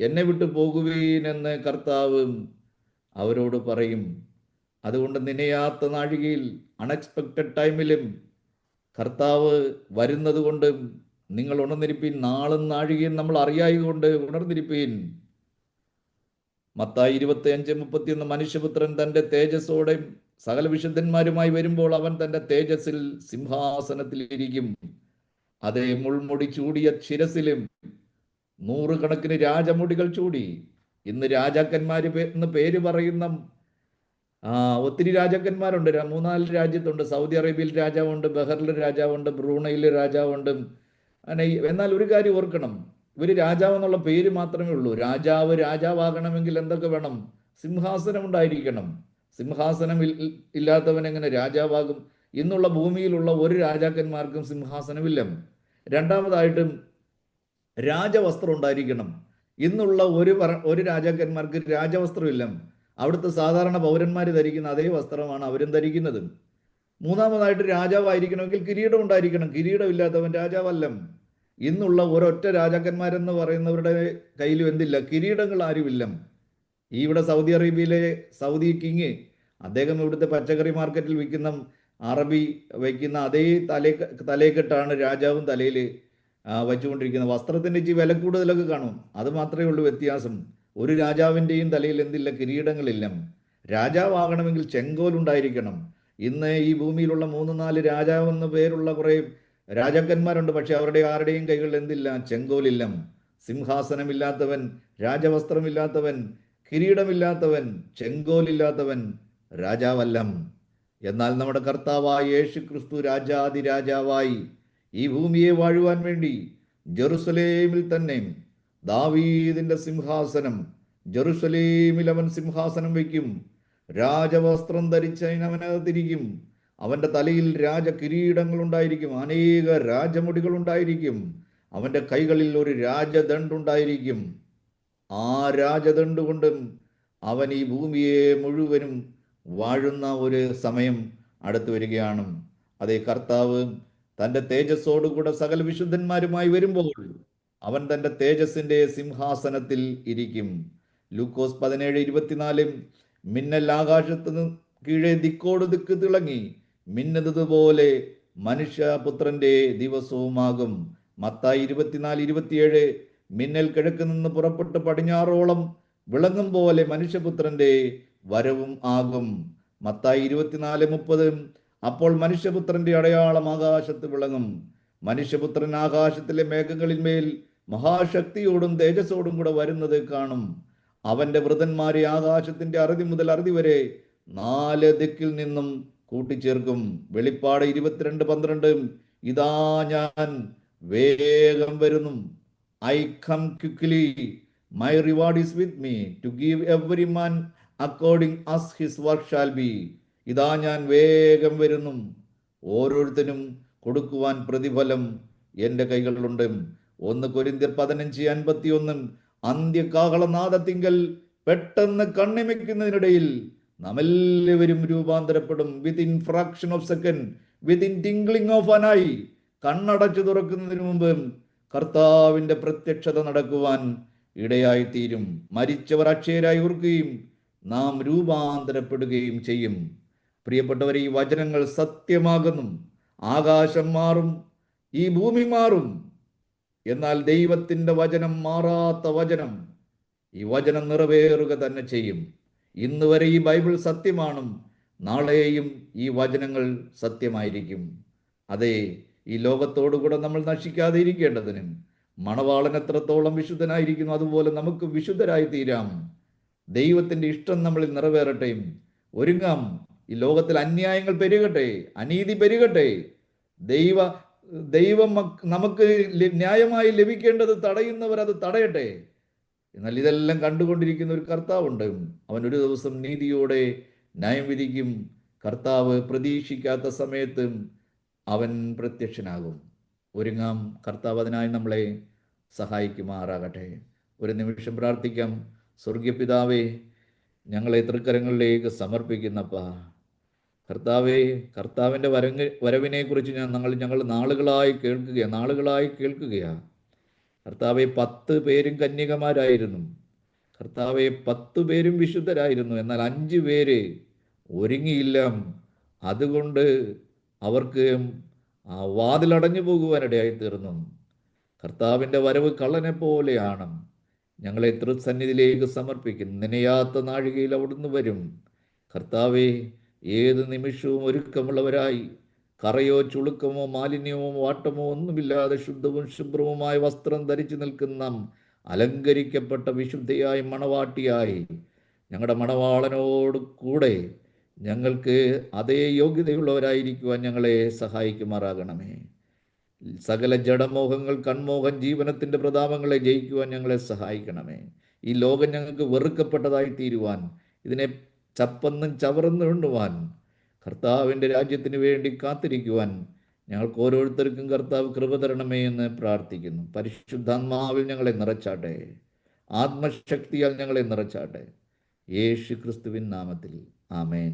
എന്നെ വിട്ടു പോകുവീനെന്ന് കർത്താവ് അവരോട് പറയും. അതുകൊണ്ട് നനയാത്ത നാഴികയിൽ, അൺഎക്സ്പെക്റ്റഡ് ടൈമിലും കർത്താവ് വരുന്നത് കൊണ്ട് നിങ്ങൾ ഉണർന്നിരിപ്പീൻ. നാളും നാഴികയും നമ്മൾ അറിയായതുകൊണ്ട് ഉണർന്നിരിപ്പീൻ. മത്തായി 25:31. മനുഷ്യപുത്രൻ തൻ്റെ തേജസ്സോടെ സകല വിശുദ്ധന്മാരുമായി വരുമ്പോൾ അവൻ തൻ്റെ തേജസ്സിൽ സിംഹാസനത്തിൽ ഇരിക്കും. അതേ, മുൾമുടി ചൂടിയ ശിരസിലും 100 കണക്കിന് രാജമുടികൾ ചൂടി. ഇന്ന് രാജാക്കന്മാര് എന്ന് പേര് പറയുന്ന ഒത്തിരി രാജാക്കന്മാരുണ്ട്. 3-4 രാജ്യത്തുണ്ട്. സൗദി അറേബ്യയിൽ രാജാവുണ്ട്, ബഹറിൽ രാജാവുണ്ട്, ബ്രൂണയിൽ രാജാവുണ്ട്. അങ്ങനെ. എന്നാൽ ഒരു കാര്യം ഓർക്കണം, ഇവർ രാജാവെന്നുള്ള പേര് മാത്രമേ ഉള്ളൂ. രാജാവാകണമെങ്കിൽ എന്തൊക്കെ വേണം? സിംഹാസനം ഉണ്ടായിരിക്കണം. സിംഹാസനം ഇല്ലാത്തവൻ എങ്ങനെ രാജാവാകും? ഇന്നുള്ള ഭൂമിയിലുള്ള ഒരു രാജാക്കന്മാർക്കും സിംഹാസനമില്ല. രണ്ടാമതായിട്ടും രാജവസ്ത്രം ഉണ്ടായിരിക്കണം. ഇന്നുള്ള ഒരു രാജാക്കന്മാർക്ക് രാജവസ്ത്രമില്ല. അവിടുത്തെ സാധാരണ പൗരന്മാർ ധരിക്കുന്ന അതേ വസ്ത്രമാണ് അവരും ധരിക്കുന്നത്. മൂന്നാമതായിട്ട് രാജാവായിരിക്കണമെങ്കിൽ കിരീടം ഉണ്ടായിരിക്കണം. കിരീടമില്ലാത്തവൻ രാജാവല്ല. ഇന്നുള്ള ഒരൊറ്റ രാജാക്കന്മാരെന്ന് പറയുന്നവരുടെ കയ്യിലും എന്തില്ല? കിരീടങ്ങൾ ആരുമില്ല. ഇവിടെ സൗദി അറേബ്യയിലെ സൗദി കിങ്, അദ്ദേഹം ഇവിടുത്തെ പച്ചക്കറി മാർക്കറ്റിൽ വിൽക്കുന്ന അറബി വയ്ക്കുന്ന അതേ തലയെക്കെട്ടാണ് രാജാവും തലയിൽ വച്ചുകൊണ്ടിരിക്കുന്നത്. വസ്ത്രത്തിൻ്റെ ഇച്ചിരി വില കൂടുതലൊക്കെ കാണും, അത് മാത്രമേ ഉള്ളൂ വ്യത്യാസം. ഒരു രാജാവിൻ്റെയും തലയിൽ എന്തില്ല? കിരീടങ്ങളില്ല. രാജാവാകണമെങ്കിൽ ചെങ്കോലുണ്ടായിരിക്കണം. ഇന്ന് ഈ ഭൂമിയിലുള്ള 3-4 രാജാവെന്ന് പേരുള്ള കുറേ രാജാക്കന്മാരുണ്ട്. പക്ഷെ അവരുടെ ആരുടെയും കൈകളിൽ എന്തില്ല? ചെങ്കോലില്ല. സിംഹാസനമില്ലാത്തവൻ, രാജവസ്ത്രമില്ലാത്തവൻ, കിരീടമില്ലാത്തവൻ, ചെങ്കോലില്ലാത്തവൻ രാജാവല്ല. എന്നാൽ നമ്മുടെ കർത്താവായ യേശു ക്രിസ്തു രാജാതിരാജാവായി ഈ ഭൂമിയെ വാഴുവാൻ വേണ്ടി ജെറുസലേമിൽ തന്നെ ദാവീദിന്റെ സിംഹാസനം, ജെറുസലേമിൽ അവൻ സിംഹാസനം വയ്ക്കും. രാജവസ്ത്രം ധരിച്ചവനകത്തിരിക്കും. അവൻ്റെ തലയിൽ രാജകിരീടങ്ങൾ ഉണ്ടായിരിക്കും, അനേക രാജമുടികൾ ഉണ്ടായിരിക്കും. അവൻ്റെ കൈകളിൽ ഒരു രാജദണ്ഡുണ്ടായിരിക്കും. ആ രാജദണ്ഡ് കൊണ്ടും അവൻ ഈ ഭൂമിയെ മുഴുവനും വാഴുന്ന ഒരു സമയം അടുത്തു വരികയാണ്. അതേ, കർത്താവ് തൻ്റെ തേജസ്സോടുകൂടെ സകല വിശുദ്ധന്മാരുമായി വരുമ്പോൾ അവൻ തൻ്റെ തേജസ്സിൻ്റെ സിംഹാസനത്തിൽ ഇരിക്കും. ലൂക്കോസ് 17:24. മിന്നൽ ആകാശത്ത് കീഴെ ദിക്കോട് ദിക്ക് തിളങ്ങി മിന്നതുപോലെ മനുഷ്യപുത്രന്റെ ദിവസവുമാകും. മത്തായി 24:27. മിന്നൽ കിഴക്ക് നിന്ന് പുറപ്പെട്ട് പടിഞ്ഞാറോളം വിളങ്ങും പോലെ മനുഷ്യപുത്രന്റെ വരവും ആകും. മത്തായി 24:30. അപ്പോൾ മനുഷ്യപുത്രന്റെ അടയാളം ആകാശത്ത് വിളങ്ങും. മനുഷ്യപുത്രൻ ആകാശത്തിലെ മേഘങ്ങളിന്മേൽ മഹാശക്തിയോടും തേജസ്സോടും കൂടെ വരുന്നത് കാണും. അവന്റെ വൃതന്മാരെ ആകാശത്തിന്റെ അറുതി മുതൽ അറുതി വരെ 4 ദിക്കിൽ നിന്നും കൂട്ടിച്ചേർക്കും. വെളിപ്പാട് 22:12. ഇതാ ഞാൻ വേഗം വരുന്നു. I come quickly, my reward is with me to give every man according as his work shall be. ഇതാ ഞാൻ വേഗം വരുന്നു, ഓരോരുത്തരും കൊടുക്കുവാൻ പ്രതിഫലം എൻ്റെ കൈകളിലുണ്ട്. 1 Corinthians 15:51. അന്ത്യകാഹളനാദത്തിങ്കൽ പെട്ടെന്ന് കണ്ണിമയ്ക്കുന്നതിനിടയിൽ നാം എല്ലാവരും രൂപാന്തരപ്പെടും. Within fraction of second, within twinkling of an eye. കണ്ണടച്ചു തുറക്കുന്നതിന് മുമ്പ് കർത്താവിൻ്റെ പ്രത്യക്ഷത നടക്കുവാൻ ഇടയായിത്തീരും. മരിച്ചവർ അക്ഷയരായി ഓർക്കുകയും നാം രൂപാന്തരപ്പെടുകയും ചെയ്യും. പ്രിയപ്പെട്ടവരെ, ഈ വചനങ്ങൾ സത്യമാകുന്നു. ആകാശം മാറും, ഈ ഭൂമി മാറും, എന്നാൽ ദൈവത്തിൻ്റെ വചനം മാറാത്ത വചനം. ഈ വചനം നിറവേറുക തന്നെ ചെയ്യും. ഇന്ന് വരെ ഈ ബൈബിൾ സത്യമാണ്, നാളെയും ഈ വചനങ്ങൾ സത്യമായിരിക്കും. അതെ, ഈ ലോകത്തോടുകൂടെ നമ്മൾ നശിക്കാതെ ഇരിക്കേണ്ടതിന് മണവാളൻ എത്രത്തോളം വിശുദ്ധനായിരിക്കുന്നു, അതുപോലെ നമുക്ക് വിശുദ്ധരായി തീരാം. ദൈവത്തിൻ്റെ ഇഷ്ടം നമ്മളിൽ നിറവേറട്ടെ. ഒരുങ്ങാം. ഈ ലോകത്തിൽ അന്യായങ്ങൾ പെരുകട്ടെ, അനീതി പെരുകട്ടെ. ദൈവം നമുക്ക് ന്യായമായി ലഭിക്കേണ്ടത് തടയുന്നവർ അത് തടയട്ടെ. എന്നാൽ ഇതെല്ലാം കണ്ടുകൊണ്ടിരിക്കുന്ന ഒരു കർത്താവുണ്ട്. അവൻ ഒരു ദിവസം നീതിയോടെ ന്യായം വിധിക്കും. കർത്താവ് പ്രതീക്ഷിക്കാത്ത സമയത്ത് അവൻ പ്രത്യക്ഷനാകും. ഒരുങ്ങാം. കർത്താവ് അതിനായി നമ്മളെ സഹായിക്കുമാറാകട്ടെ. ഒരു നിമിഷം പ്രാർത്ഥിക്കാം. സ്വർഗീയ പിതാവേ, ഞങ്ങളെ തൃക്കരങ്ങളിലേക്ക് സമർപ്പിക്കുന്നപ്പാ. കർത്താവേ, കർത്താവിൻ്റെ വരവിനെ കുറിച്ച് ഞങ്ങൾ നാളുകളായി കേൾക്കുകയാണ്. കർത്താവെ, 10 പേരും കന്യകമാരായിരുന്നു. കർത്താവെ, 10 പേരും വിശുദ്ധരായിരുന്നു. എന്നാൽ 5 പേര് ഒരുങ്ങിയില്ല. അതുകൊണ്ട് അവർക്ക് വാതിലടഞ്ഞു പോകുവാനിടയായി തീർന്നു. കർത്താവിൻ്റെ വരവ് കള്ളനെ പോലെയാണ്. ഞങ്ങളെ തൃസന്നിധിയിലേക്ക് സമർപ്പിക്കുന്നു. നനയാത്ത നാഴികയിൽ അവിടുന്ന് വരും. കർത്താവെ, ഏത് നിമിഷവും ഒരുക്കമുള്ളവരായി, കറയോ ചുളുക്കമോ മാലിന്യമോ വാട്ടമോ ഒന്നുമില്ലാതെ ശുദ്ധവും ശുഭ്രവുമായ വസ്ത്രം ധരിച്ചു നിൽക്കുന്ന അലങ്കരിക്കപ്പെട്ട വിശുദ്ധയായി മണവാട്ടിയായി ഞങ്ങളുടെ മണവാളനോട് കൂടെ ഞങ്ങൾക്ക് അതേ യോഗ്യതയുള്ളവരായിരിക്കുവാൻ ഞങ്ങളെ സഹായിക്കുമാറാകണമേ. സകല ജഡമോഹങ്ങൾ, കൺമോഹം, ജീവനത്തിൻ്റെ പ്രതാപങ്ങളെ ജയിക്കുവാൻ ഞങ്ങളെ സഹായിക്കണമേ. ഈ ലോകം ഞങ്ങൾക്ക് വെറുക്കപ്പെട്ടതായി തീരുവാൻ, ഇതിനെ ചപ്പന്നും ചവറന്നും എണ്ണുവാൻ, കർത്താവിൻ്റെ രാജ്യത്തിന് വേണ്ടി കാത്തിരിക്കുവാൻ ഞങ്ങൾക്ക് ഓരോരുത്തർക്കും കർത്താവ് കൃപ തരണമേ എന്ന് പ്രാർത്ഥിക്കുന്നു. പരിശുദ്ധാത്മാവിൽ ഞങ്ങളെ നിറച്ചാട്ടെ, ആത്മശക്തിയാൽ ഞങ്ങളെ നിറച്ചാട്ടെ. യേശു ക്രിസ്തുവിൻ നാമത്തിൽ ആമേൻ.